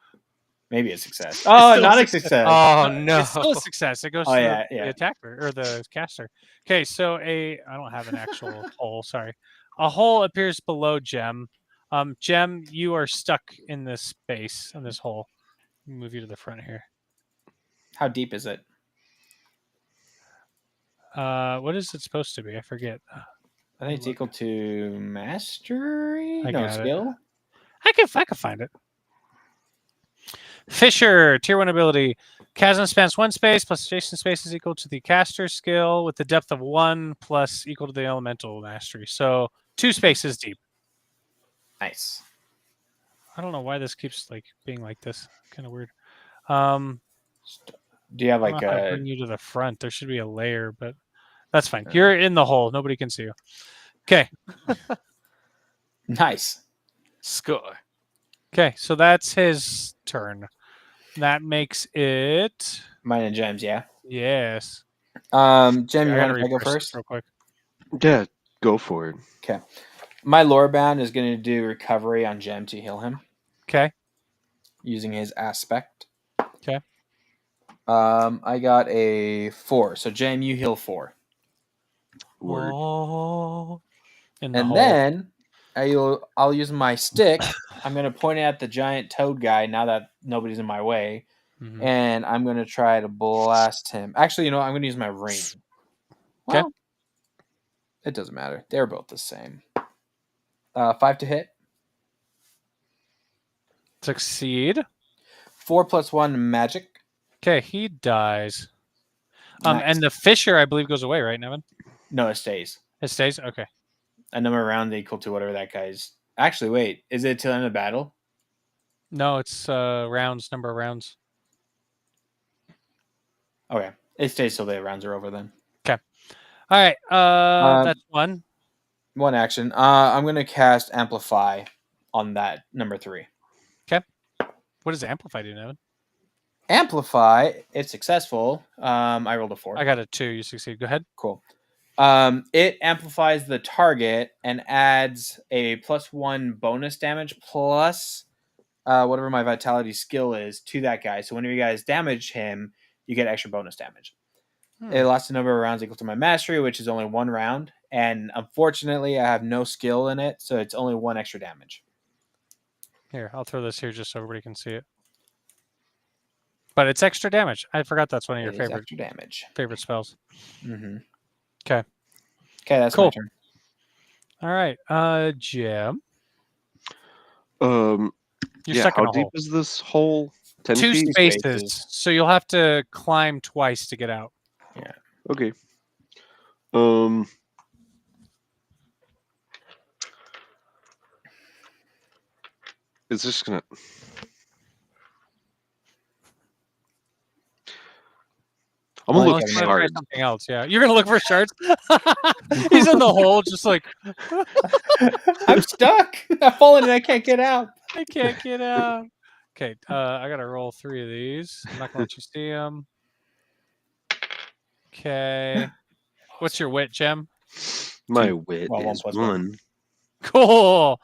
Maybe a success. Oh, still not a a success. Oh no. It's still a success. It goes Oh, to yeah, the yeah. attacker or the caster. Okay, so I don't have an actual hole. Sorry, a hole appears below Gem. Gem, you are stuck in this space in this hole. Let me move you to the front here. How deep is it? What is it supposed to be? I forget. I think it's equal to mastery. I No, got it. skill. I can find it. Fisher, tier 1 ability. Chasm spans 1 space plus adjacent space is equal to the caster skill with the depth of 1 plus equal to the elemental mastery. So 2 spaces deep. Nice. I don't know why this keeps like being like this. Kind of weird. Do you have I don't like know how to a? bring you to the front. There should be a layer, but that's fine. You're in the hole. Nobody can see you. Okay. Nice. Score. Okay. So that's his turn. That makes it. Mine and Gems, yeah. Yes. Gem, I you gotta want to go refresh this first? real quick. Yeah, go for it. My lore bound is going to do recovery on Gem to heal him Okay. using his aspect. Okay. I got a 4. So Gem, you heal 4. Word. Oh. In the And hole. then I'll use my stick. I'm going to point it at the giant toad guy now that nobody's in my way. Mhm. And I'm going to try to blast him. Actually, you know what? I'm going to use my ring. Okay. Well, it doesn't matter. They're both the same. 5 to hit. Succeed. 4 plus 1 magic. Okay, he dies. Nice. And the fisher, I believe, goes away, right, Nevin? No, it stays. It stays? Okay. A number of rounds equal to whatever that guy's. Actually, wait. Is it till end of battle? No, it's rounds, number of rounds. Okay. It stays till the rounds are over then. All right, that's one. 1 action. I'm going to cast Amplify on that number 3. What does Amplify do, Nevin? Amplify, it's successful. I rolled a 4. I got a 2. You succeed. Go ahead. Cool. It amplifies the target and adds a +1 bonus damage plus whatever my vitality skill is to that guy. So whenever you guys damage him, you get extra bonus damage. It lasts a number of rounds equal to my mastery, which is only 1 round. And unfortunately, I have no skill in it, so it's only 1 extra damage. Here, I'll throw this here just so everybody can see it. But it's extra damage. I forgot that's one of your It is favorite extra damage. spells. Mm-hmm. 'Kay. Okay, that's Cool. my turn. All right, Jim. You're You're stuck in how a deep hole. is this hole? 10 2 feet? spaces, so you'll have to climb twice to get out. Okay. It's just gonna. I'm gonna Well, look Kevin, for yeah. Try shards. something else. Yeah, you're gonna look for shards. He's in the hole, just like I'm stuck. I've fallen and I can't get out. I can't get out. Okay, I gotta roll 3 of these. I'm not gonna let you see them. Okay. What's your wit, Gem? My 2. wit Well, 1 is plus 1. Cool.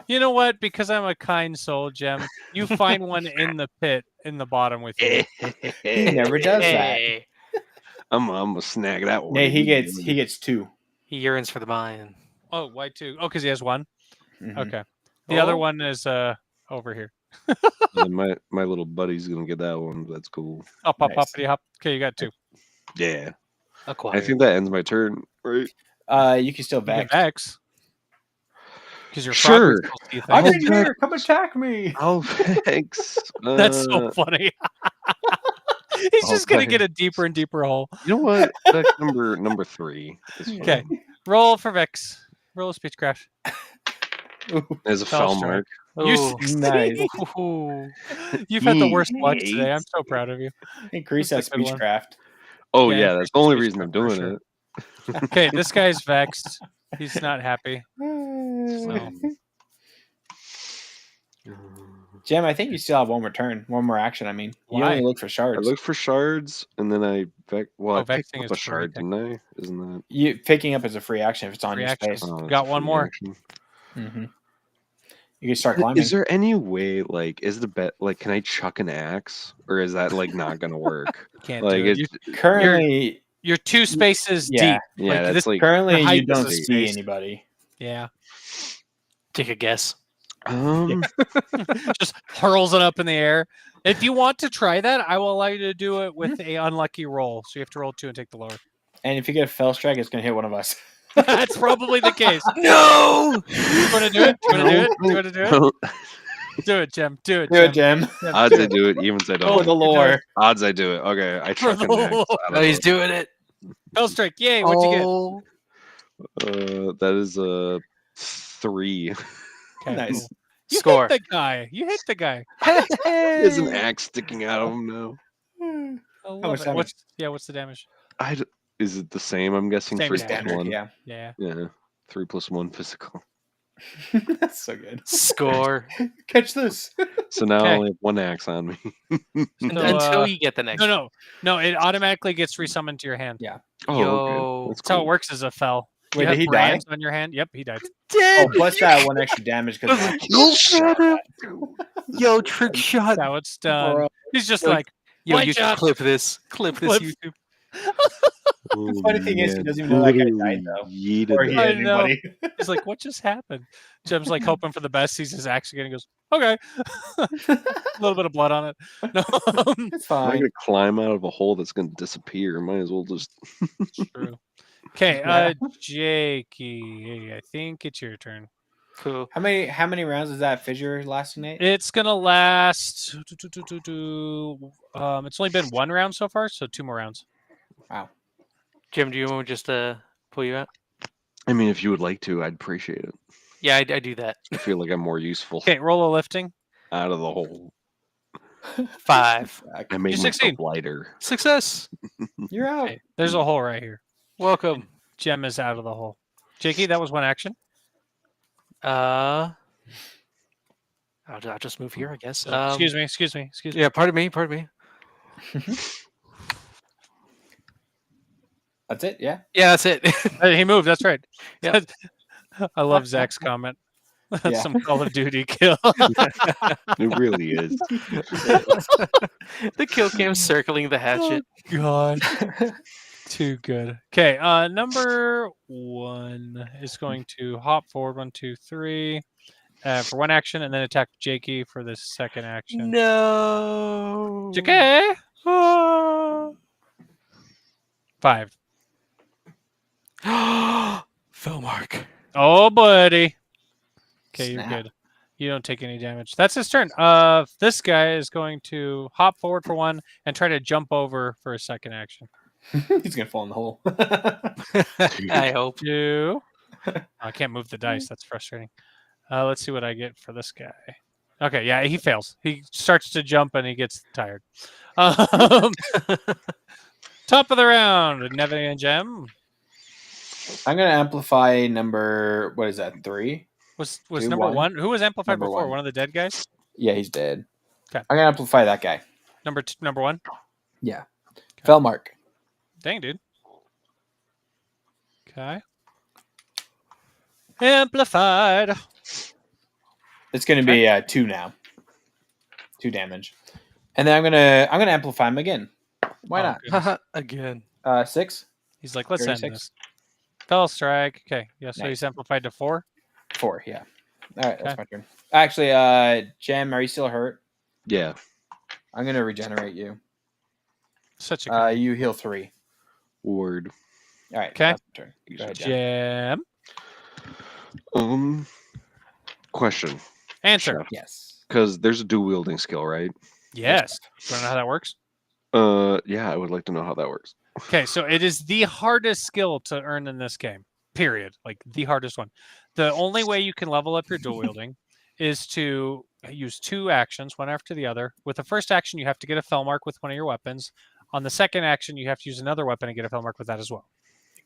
You know what? Because I'm a kind soul, Gem, you find one in the pit in the bottom with you. He never does that. Hey, I'm gonna snag that one. Yeah, he gets 2. he yearns for the mine. Oh, why 2? Oh, because he has 1. Mhm. Okay. The other Oh. one is over here. And my little buddy's gonna get that one. That's cool. Up, Nice. uppity, hop. Okay, you got 2. Yeah. Acquired. I think that ends my turn, right? You can still You can vex. Vex. Because you're Sure. I'm Oh, in here. Come attack me. Oh, thanks. That's so funny. He's just gonna get a deeper and deeper hole. You know what? That's number 3 is fine. Okay. Roll for Vex. Roll a speechcraft. As a Fell foul strike. mark. You Ooh. succeed. Nice. Ooh. You've had the worst luck today. I'm so proud of you. Increase that That's a good one. speechcraft. Oh Yeah, yeah, increase that's the only the reason speech I'm count for doing sure. it. Okay, this guy's vexed. He's not happy. So. Jim, I think you still have 1 more turn, 1 more action. I mean, you Why? only look for I shards. look for shards, and then I I Vexing picked up is a free, shard, didn't I? Isn't that You picking up is a free action if it's on Free your action. space. oh, it's Got a one free more. action. Mm-hmm. You can start climbing. Is there any way, like, is the bet like, can I chuck an axe, or is that like not gonna work? Can't Like, do it. it's Currently, You're 2 spaces yeah. deep. yeah, that's this, like currently height you is don't a see space. anybody. Yeah. Take a guess. Just hurls it up in the air. If you want to try that, I will allow you to do it with a unlucky roll. So you have to roll 2 and take the lower. And if you get a fell strike, it's gonna hit one of us. That's probably the case. No! You want to do it? You want to do it? You want to do it? Do it, Jim. Do it, Do it, Jim. Jim. Jim, odds do I it. do it, evens I For don't. the lore. Odds I do it. Okay, I chuck the an axe. lore. I don't Oh, he's know. doing it. Fell strike. Yay. What'd you get? Oh. That is a 3. Okay, Nice. cool. You Score. hit the guy. You hit the guy. There's an axe sticking out of him now. I love much it. damage? What's the damage? Is it the same? I'm guessing Same for damage. each one. Yeah. Yeah. Yeah, 3 + 1 physical. That's so good. Score. Catch this. So now I Okay. only have 1 axe on me. Until you get the next. No. It automatically gets resummoned to your hand. Yeah. Oh, Yo. okay. That's That's how cool. it works as a fell. You Wait, have did he die? brands on your hand. Yep, he died. Oh, plus that 1 extra damage because Yo, trick shot. Now it's done. Bro. He's just Yo, like, Yo, White you shot. clip this. Clip this, Clip. YouTube. The funny thing is, he doesn't even know that guy died, though. Yeeted Or he that. I hit know. anybody. he's like, what just happened? Jem's like hoping for the best. Sees his axe again. He goes, okay. A little bit of blood on it. No, It's I'm not fine. gonna climb out of a hole that's gonna disappear. Might as well just. true. Okay, Yeah. Jakey, I think it's your turn. Cool. How many rounds is that fissure lasting, Nate? It's gonna last. It's only been 1 round so far, so 2 more rounds. Wow. Jim, do you want me to just pull you out? I mean, if you would like to, I'd appreciate it. Yeah, I do that. I feel like I'm more useful Okay, roll a lifting. out of the hole. 5. I made You myself succeed. lighter. Success. You're out. Okay, there's a hole right here. Welcome. Gem is out of the hole. Jakey, that was 1 action. I'll just move here, I guess. Excuse me. Yeah, pardon me. That's it. Yeah. Yeah, that's it. He moved. That's right. Yeah. I love Zach's comment. That's Yeah. some Call of Duty kill. It really is. The kill cam circling the hatchet. God. Too good. Okay, number 1 is going to hop forward 1, 2, 3 for 1 action, and then attack Jakey for the 2nd action. No. Jakey. 5. Fell mark. Oh, buddy. Okay, Snap. you're good. You don't take any damage. That's his turn. This guy is going to hop forward for 1 and try to jump over for a 2nd action. He's gonna fall in the hole. I hope. 2. I can't move the dice. That's frustrating. Let's see what I get for this guy. Okay, yeah, he fails. He starts to jump and he gets tired. Top of the round, Nevin and Gem. I'm gonna amplify number. What is that? 3. Was 2, number 1. 1? Who was amplified Number before? 1. One of the dead guys? Yeah, he's dead. 'Kay. I'm gonna amplify that guy. Number 1? Yeah. Fell mark. Dang, dude. Okay. Amplified. It's gonna be 2 now. 2 damage. And then I'm gonna amplify him again. Why Oh, not? goodness. Again. 6, He's like, let's end 36. this. Fell strike. Okay. Yeah, so Nice. he's amplified to 4. 4. Yeah. All right, that's Okay. my turn. Actually, Gem, are you still hurt? Yeah. I'm gonna regenerate you. Such a good You heal 3. Word. All right. 'Kay. That's my turn. Go ahead, Gem. Gem. Question. Answer. Yes. Because there's a dual wielding skill, right? Yes. Do you want to know how that works? Yeah, I would like to know how that works. Okay, so it is the hardest skill to earn in this game. Period. Like the hardest one. The only way you can level up your dual wielding is to use 2 actions, one after the other. With the first action, you have to get a fell mark with one of your weapons. On the second action, you have to use another weapon and get a fell mark with that as well.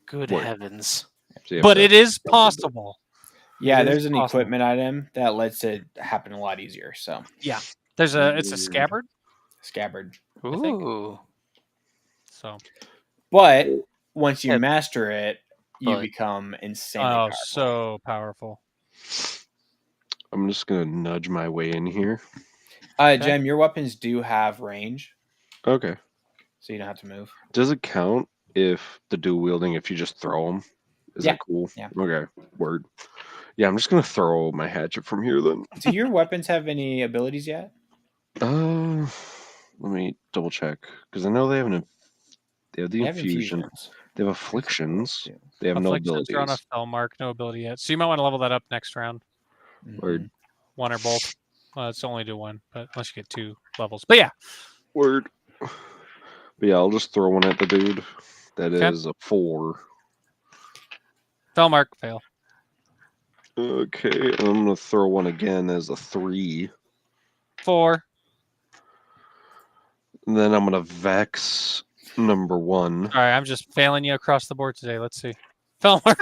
Good Word. heavens. So yeah, But that- it is possible. Yeah, It is there's an possible. equipment item that lets it happen a lot easier. So It's a scabbard. scabbard. think. Ooh. So But once you Yeah. master it, you But- become insanely oh, powerful. so powerful. I'm just gonna nudge my way in here. Jem, your weapons do have range, Okay. so you don't have to move. Does it count if the dual wielding if you just throw them? Is Yeah. that cool? Yeah. Okay. Word. Yeah, I'm just gonna throw my hatchet from here then. Do your weapons have any abilities yet? Let me double check because I know they have they have the They have infusion. infusions. They have afflictions. too. They have no Afflictions abilities. are on a fell mark, no ability yet. So you might want to level that up next round. Word. Mhm. 1 or both. Well, it's only do 1, but unless you get 2 levels. But yeah, Word. But yeah, I'll just throw one at the dude. That Okay. is a 4. fell mark, fail. Okay, and I'm gonna throw one again as a 3. 4. And then I'm gonna vex number 1. All right, I'm just failing you across the board today. Let's see. Fell mark.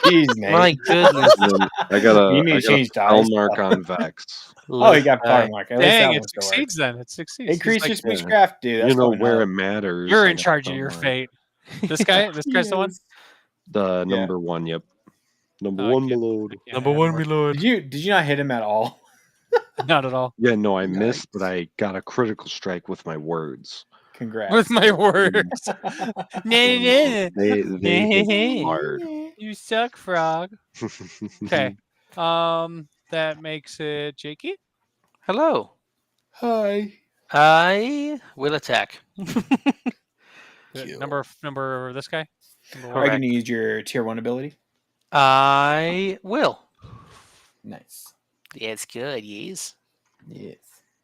Jeez, Nate. My goodness. And then I got You need to a change spell dice. mark on vex. Oh, you got power mark. At least Dang, that it one's gonna work. succeeds then. It succeeds. He's Increase like, your yeah. speechcraft, dude. That's You know going where up. it matters. You're I in got charge of spell your mark. fate. This guy's the one. The Yeah. number 1, yep. Number I one, can't- Malone. I can't add more. Lord. Did you not hit him at all? Not at all. Yeah, no, I Nice. missed, but I got a critical strike with my words. Congrats. With my words. They hit hard. You suck, frog. Okay. That makes it Jakey. Hello. Hi. I will attack. Good. Number this guy. Number Are one. you Correct. going to use your tier 1 ability? I will. Nice. That's good. Yes. Yes.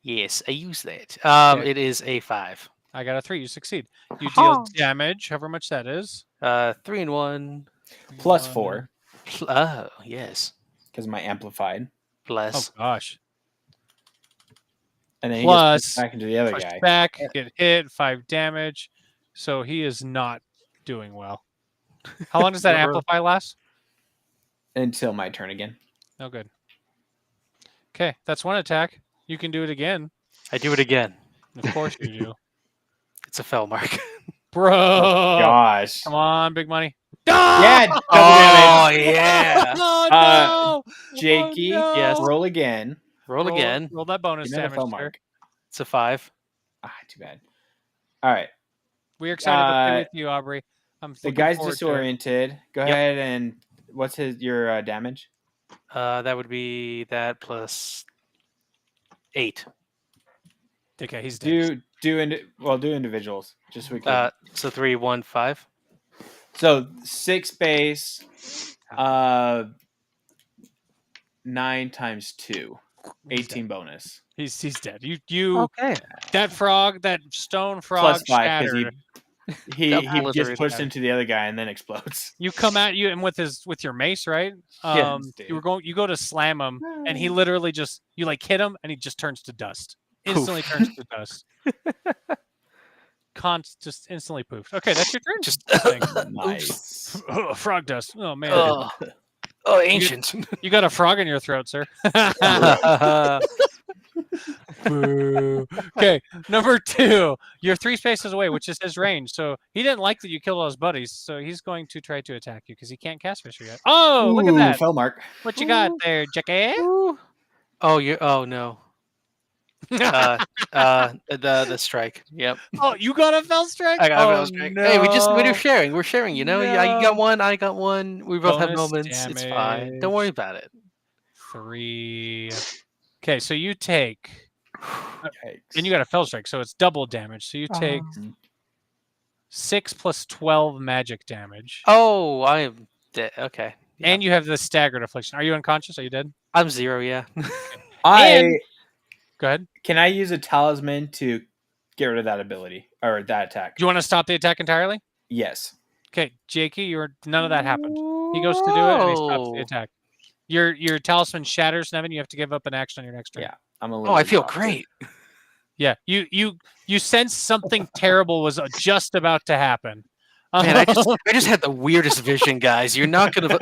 Yes, I use that. Okay. It is a 5. I got a 3. You succeed. You Ha-ha. deal damage, however much that is. 3 and 1. Plus One. 4, Oh, yes. because of my amplified. Oh Plus. gosh. And then Plus, he gets pushed back into the other Push guy. back, get hit, 5 damage. So he is not doing well. How long does that Never. amplify last? Until my turn again. No good. Okay, that's one attack. You can do it again. I do it again. Of course you do. It's a fell mark. Bro. Gosh. Come on, big money. Yeah, double Oh, damage. yeah. Oh, no. Jakey, Oh, no. Yes. roll again. Roll again. Roll that bonus Give me a damage. fell Sir. mark. It's a 5. Ah, too bad. All right. We're excited to play Uh, with you, Aubrey. I'm The looking guy's forward to it. disoriented. Go Yep. ahead and what's your damage? That would be that plus 8. Okay, he's dead. Do individuals just so we can. So 3, 1, 5. So 6 base, 9 times 2, He's 18 bonus. He's dead. You Okay. that frog, that stone frog Plus 5 because shattered. he Double gets lizard pushed attack. into the other guy and then explodes. You come at you and with your mace, right? Yeah, You go to slam him and he literally just you like hit him and he just turns to dust. Instantly turns to dust. Just instantly poofed. Okay, that's your turn. Just Nice. Frog dust. Oh man. Oh, ancient. You got a frog in your throat, sir. Boo. Okay, number 2. You're 3 spaces away, which is his range. So he didn't like that you killed all his buddies. So he's going to try to attack you because he can't cast Fisher yet. Oh, look at Ooh, that. Fell mark. What you got there, Jackie? Oh, you. Oh no. The strike. Yep. Oh, you got a fell strike? I got a oh, fell strike. No. Hey, we're sharing. We're sharing. You know, you No. got one. I got one. We both have Bonus moments. It's fine. Don't worry about it. 3. Okay, so you take, Yikes. and you got a fell strike, so it's double damage. So you take 6 plus 12 magic damage, Oh, I am dead. Okay. Yeah. and you have the staggered affliction. Are you unconscious? Are you dead? I'm 0. Yeah. And- Go ahead. Can I use a talisman to get rid of that ability or that attack? Do you want to stop the attack entirely? Yes. Okay, Jakey, none of that happened. He goes to do it, and he stops the Whoa. attack. Your talisman shatters, Nevin. You have to give up an action on your next turn. Yeah. I'm a little. Oh, I feel exhausted. great. Yeah, you sense something terrible was just about to happen. Man, I just had the weirdest vision, guys. You're not gonna.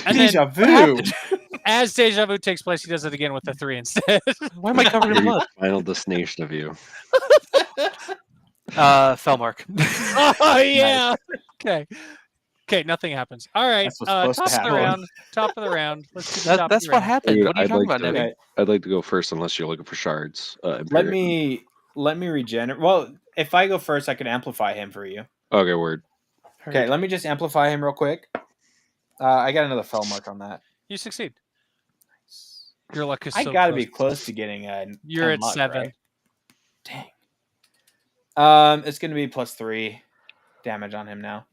And then Deja vu. as deja vu takes place, he does it again with the 3 instead. Why am I covered in Your blood? final destination of you. Fell mark. Oh yeah. Okay, nothing happens. All right. That's what's supposed Top to of the happen. round. Top of the round. Let's do the top That's of the what round. happened. Dude, What are you I'd talking like about, to- Nevin? I'd like to go first unless you're looking for shards. Let Imperial. me regenerate. Well, if I go first, I can amplify him for you. Okay, word. Okay, let me just amplify him real quick. I got another fell mark on that. You succeed. Your luck is I so gotta close. be close to getting a. You're 10 at luck, 7. right? Dang. It's gonna be plus 3 damage on him now,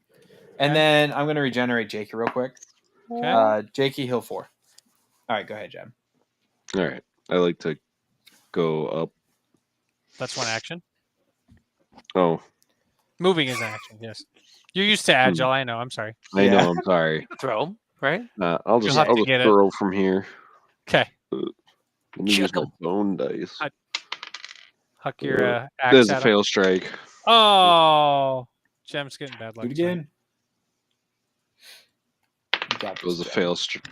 and Okay. then I'm gonna regenerate Jakey real quick. Okay. Jakey heal 4. All right, go ahead, Jeb. All right. I like to go up. That's one action. Oh, Moving is an action. Yes. You're used to agile. I know. I'm sorry. I Yeah. know. I'm sorry. Throw him, right? I'll just have to get it. throw from here. Okay. Let me use Check my 'em. bone dice. Huck your axe There's at a him. fail strike. Oh, Jem's getting bad luck. Do it tonight. again. You got It was a this, Jeb.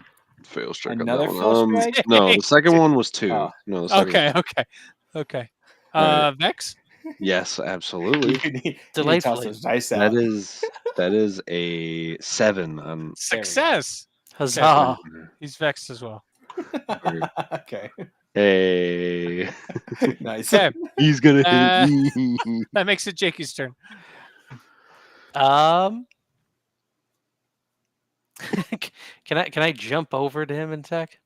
fail strike. Another on that fail one. strike? No, the second one was 2. Oh. No, the second Okay. Alright. Vex. Yes, absolutely. You need to Delightfully. toss those dice out. That is a 7 on. Success. Huzzah! He's vexed as well. Okay. Hey, Nice. Okay, he's gonna Uh, hit me. that makes it Jakey's turn. Can I jump over to him and attack?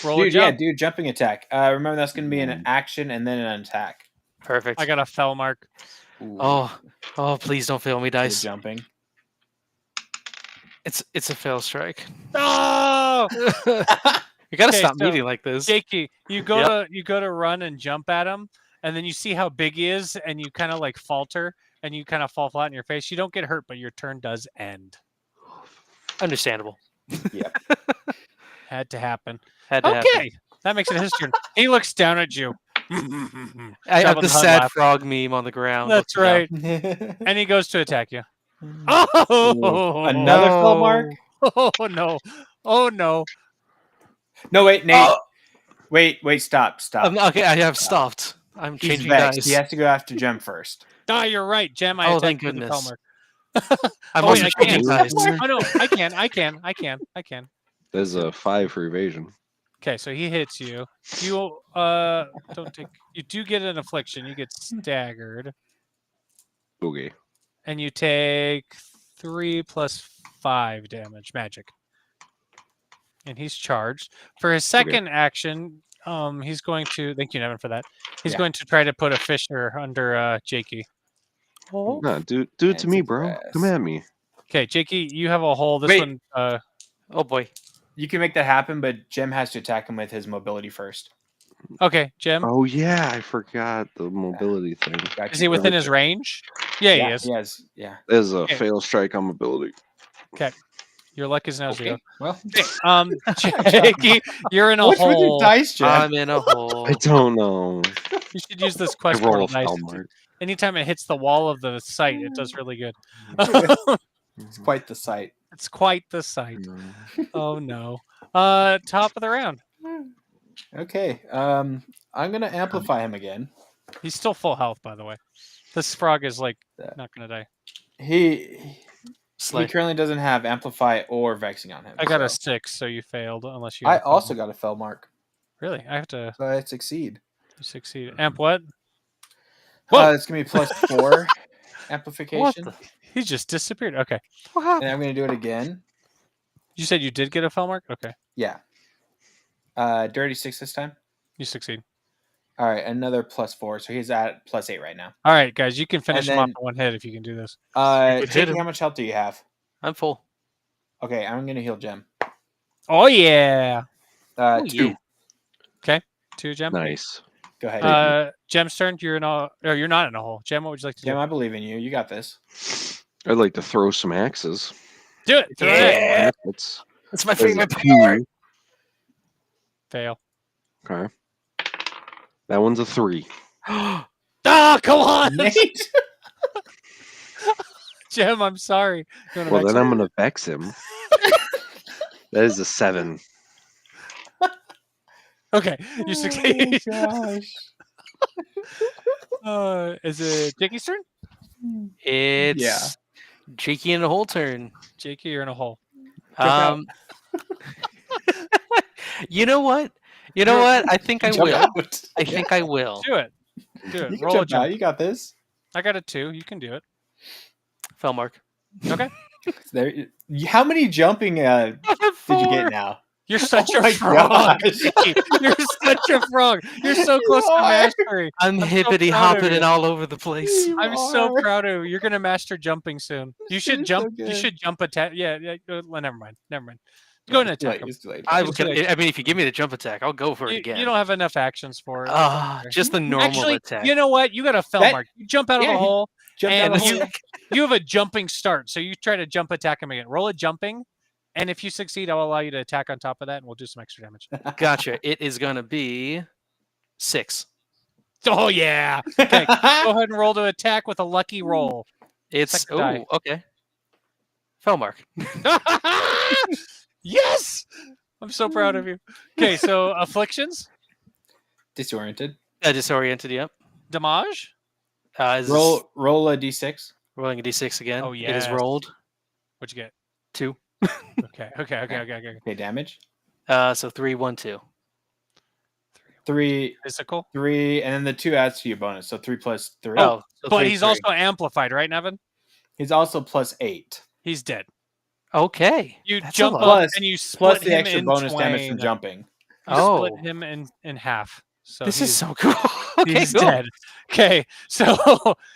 Roll a Dude, yeah, jump. do jumping attack. Remember that's going to be an action and then an attack. Perfect. I got a fell mark. Ooh, Oh, please don't fail me, so dice. jumping. It's a fail strike. Oh, You gotta Okay, stop so meeting like this. Jakey, you go to run and jump at him, and then you see how big he is, and you kind of like falter, and you kind of fall flat in your face. You don't get hurt, but your turn does end. Understandable. Had to happen. Had to happen. Okay, that makes it his turn. He looks down at you. I have Jabba the the Hutt sad laugh. frog meme on the ground. That's looking down. right. And he goes to attack you. Oh, Another fell mark? Oh no! Oh no! No, wait, Nate. Oh! Wait, stop. Okay, I have stopped. I'm He's changing vexed. dice. He has to go after Gem first. Ah, you're right, Gem. I Oh, attacked thank you with the fell goodness. mark. I'm Oh, wait, also I can't. changing dice. Oh no, I can. There's a 5 for evasion. Okay, so he hits you. You don't take. You do get an affliction. You get staggered, Okay. and you take 3 plus 5 damage magic. And he's charged for his second action. He's going to. Thank you, Nevin, for that. He's Yeah. going to try to put a fissure under Jakey. Oh. No, do it to me, bro. Come at me. Okay, Jakey, you have a hole. This Wait. one. Oh boy. You can make that happen, but Gem has to attack him with his mobility first. Okay, Jim. Oh yeah, I forgot the mobility thing. Got Is you. he within his range? Yeah, he is. He has. Yeah. There's a Okay. fail strike on mobility. Your luck is now zero. Okay. Well, Jakey, you're in a what's with your hole. dice, Gem? I'm in a hole. I don't know. You should use this I quest roll portal a dice. foul mark. Anytime it hits the wall of the site, it does really good. It's quite the sight. It's quite the sight. Oh no. Top of the round. Okay. I'm gonna amplify him again. He's still full health, by the way. This frog is like That- not gonna die. He Slay. currently doesn't have amplify or vexing on him. I got a so- 6, so you failed unless you. I have a fell also mark. got a fell mark, Really. I have to so I succeed. succeed. Amp what? Whoa! It's gonna be plus 4 amplification, the- He just disappeared. Okay. and I'm gonna do it again. You said you did get a fell mark. Okay. Yeah. Dirty 6 this time. You succeed. All right, another plus 4, so he's at plus 8 right now. All right, guys, you can finish him off then- in one hit if you can do this. could hit Jakey, him. how much health do you have? I'm full. Okay, I'm gonna heal Gem. Oh yeah. 2. yeah. 2, Gem. Nice. Go ahead. Gem's turn. You're in a. Or you're not in a hole. Gem, what would you like to Gem, do? I believe in you. You got this. I'd like to throw some axes. Do it. Throw it. Yeah. That's That's my there's a favorite part. 2. Fail. Okay. That one's a 3. Ah, come on, Nate. Gem. I'm sorry. You wanna Well, vex then him? I'm gonna vex him. That is a 7. Okay, you succeed. Oh, gosh. Is it Jakey's turn? It's Yeah. Jakey in a hole turn. Jakey, you're in a hole. out. You know what? I think I Jump will. out. I think I will. Do it. Do You it. can Roll a jump out. jump. You got this. I got a 2. You can do it. Fell mark. Okay. There. How many jumping did you get now? You're such Oh a my frog. gosh. Jakey. You're such a frog. You're so close to are. mastery. I'm so hippity proud of hopping you. and all over the place. You I'm so are. proud of you. You're gonna master jumping soon. You should You're jump. so You good. should jump attack. Yeah. Well, never mind. Go ahead and It's too attack late, him. it's too late. I It's too late. mean, if you give me the jump attack, I'll go for it again. You don't have enough actions for it. Just the normal Actually, attack. you know what? You got a fell That- mark. You jump out of Yeah, the he- hole. Jump down and the hole. you have a jumping start, so you try to jump attack him again. Roll a jumping, and if you succeed, I'll allow you to attack on top of that, and we'll do some extra damage. Gotcha. It is gonna be 6. Oh yeah! Okay, go ahead and roll to attack with a lucky roll. It's Second die. okay. Fell mark. Yes! I'm so proud of you. Okay, so afflictions, Disoriented. Disoriented. Yep. damage. Is Roll a d6. rolling a d6 again. Oh, It is yes. rolled. What'd you get? 2. Okay. Okay, damage. So 3, 1, 2. 3, Physical. 3, and then the 2 adds to your bonus. So 3 plus 3. Oh, so But 3, he's 3. also amplified, right, Nevin? He's also plus 8. He's dead. Okay. You That's jump a up lot. Plus- and you Plus split the him extra in bonus twain. damage from jumping. You split Oh. him in half. So This he's, is so cool. Okay, he's cool. dead. Okay, so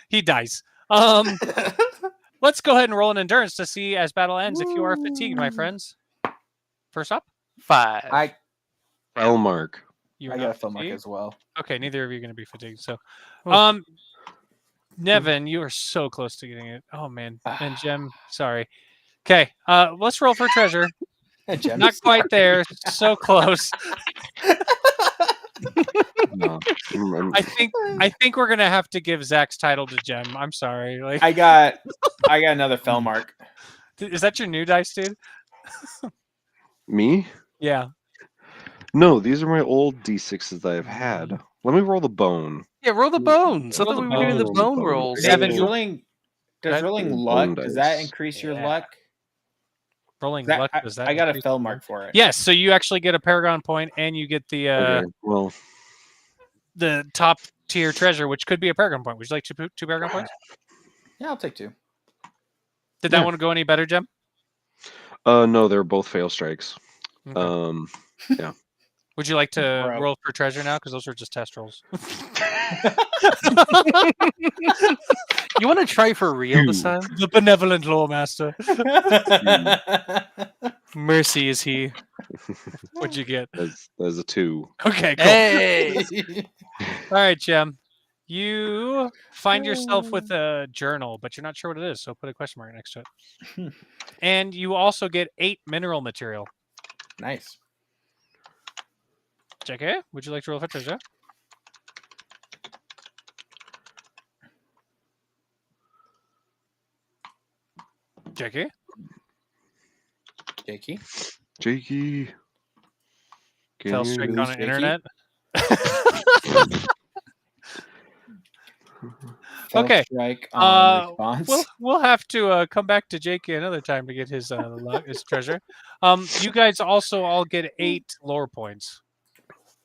he dies. Let's go ahead and roll an endurance to see as battle ends if you are fatigued, my friends. First up, 5. I Fell mark. you're got not a film mark fatigued. as well. Okay, neither of you are going to be fatigued. So, Oh. Nevin, you are so close to getting it. Oh man, and Jem, sorry. Okay, let's roll for treasure. Gem. Not quite there. So close. No. I think we're gonna have to give Zach's title to Jem. I'm sorry. Like, I got another fell mark. is that your new dice, dude? Me? Yeah. No, these are my old D6s that I've had. Let me roll the bone. Yeah, roll the bones. I Roll thought the we were doing the bone. bone Bone. rolls. Seven. Does you- rolling That- rolling Bone luck, does that dice. increase your Yeah. luck? Rolling That- luck. Does that I got a increase fell your mark luck? for it. Yes, so you actually get a Paragon point, and you get Okay. Well, the top tier treasure, which could be a Paragon point. Would you like two Paragon points? Yeah, I'll take 2. Did that Yeah. one go any better, Jem? no, they're both fail strikes. Okay. Would you like to Bro. roll for treasure now? Because those are just test rolls. You want to try for real this Ew. time? The benevolent lore master. Mercy is he. What'd you get? That's a 2. Okay, cool. Hey! All right, Jem. You find yourself with a journal, but you're not sure what it is, so put a question mark next to it. And you also get 8 mineral material. Nice. JK, would you like to roll for treasure? JK? Jakey. Jakey. Can Fell you straight do on this? the internet. Fell Okay, strike on response. We'll have to come back to JK another time to get his his treasure. You guys also all get 8 lore points,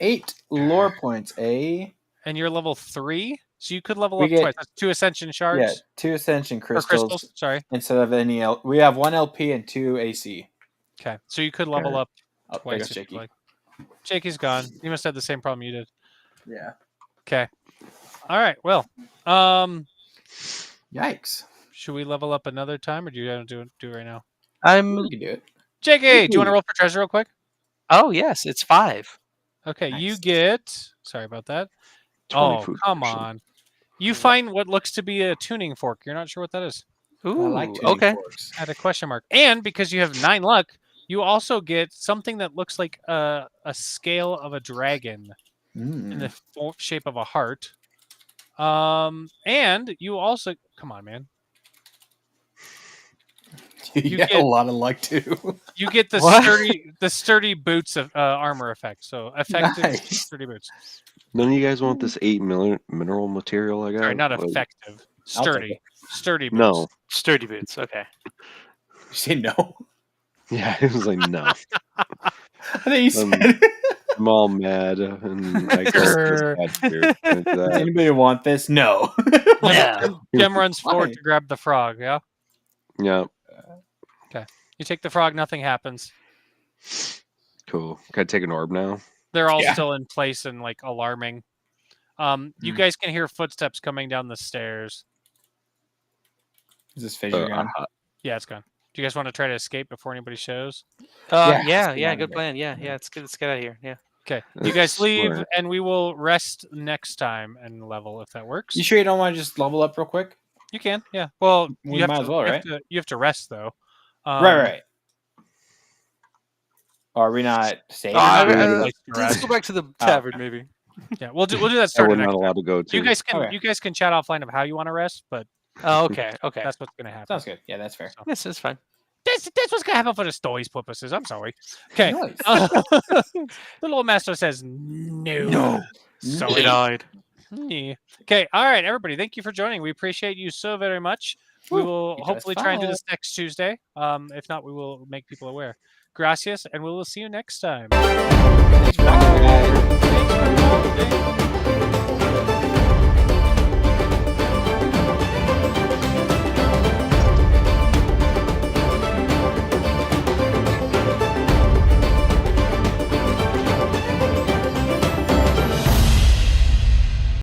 8 lore points, eh? and you're level 3, so you could level We up get- twice. That's 2 ascension shards Yeah, 2 ascension or crystals, crystals. Sorry. instead of any we have 1 LP and 2 AC. Okay, so you could level Okay. up Oh, there twice goes if you Jakey. like. Jakey's gone. You must have the same problem you did. Yeah. Okay. All right. Well, Yikes. should we level up another time, or do you want to do it right now? We can do it. JK, do you want to roll for treasure real quick? Oh, yes, it's 5. Okay, you Nice. get. Sorry about that. 20 Oh, food come potion. on. You find what looks to be a tuning fork. You're not sure what that is. Ooh, I like tuning okay. forks. Add a question mark. And because you have 9 luck, you also get something that looks like a scale of a dragon in the shape of a heart. And you also come on, man. You get a lot of luck too. You get the What? sturdy boots of armor effect. So effective Nice. sturdy boots. None of you guys want this 8 mineral material I got? Sorry, not Like, effective. I'll take Sturdy. Sturdy boots. No. Sturdy boots. Okay. You say no. Yeah, it was like, no. I think you Um, said. I'm all mad. And I Grr. Does anybody want this? No. No. Gem runs forward Why? to grab the frog. Yeah. Yeah, You take the frog. Nothing happens. cool. Can I take an orb now? They're all Yeah. still in place and like alarming. You Hmm. guys can hear footsteps coming down the stairs. Is this fissure gone? Yeah, it's gone. Do you guys want to try to escape before anybody shows? Yeah, Yeah, let's get yeah, out of good here. plan. Yeah, let's get out of here. Yeah. Okay. You That's guys leave, smart. and we will rest next time and level if that works. You sure you don't want to just level up real quick? You can, yeah. Well, We you have might to, as well, you have right? to- you have to rest though. Right. Are we not saving? not I- really I- place to let's rest. go back to the Oh. tavern, maybe. Yeah, we'll do that I starting we're next not time. allowed to go to. You guys can Okay. you guys can chat offline of how you want to rest, but Oh, okay. Okay. that's what's gonna happen. Sounds good. Yeah, that's fair. Yes, that's fine. That's what's gonna happen for the story's purposes. I'm sorry. Okay. Nice. The little master says no. No. Sorry. Denied. Okay, all right, everybody. Thank you for joining. We appreciate you so very much. We Woo, will it was hopefully try and do fun. this next Tuesday. If not, we will make people aware. Gracias, and we will see you next time. Thanks for watching, guys.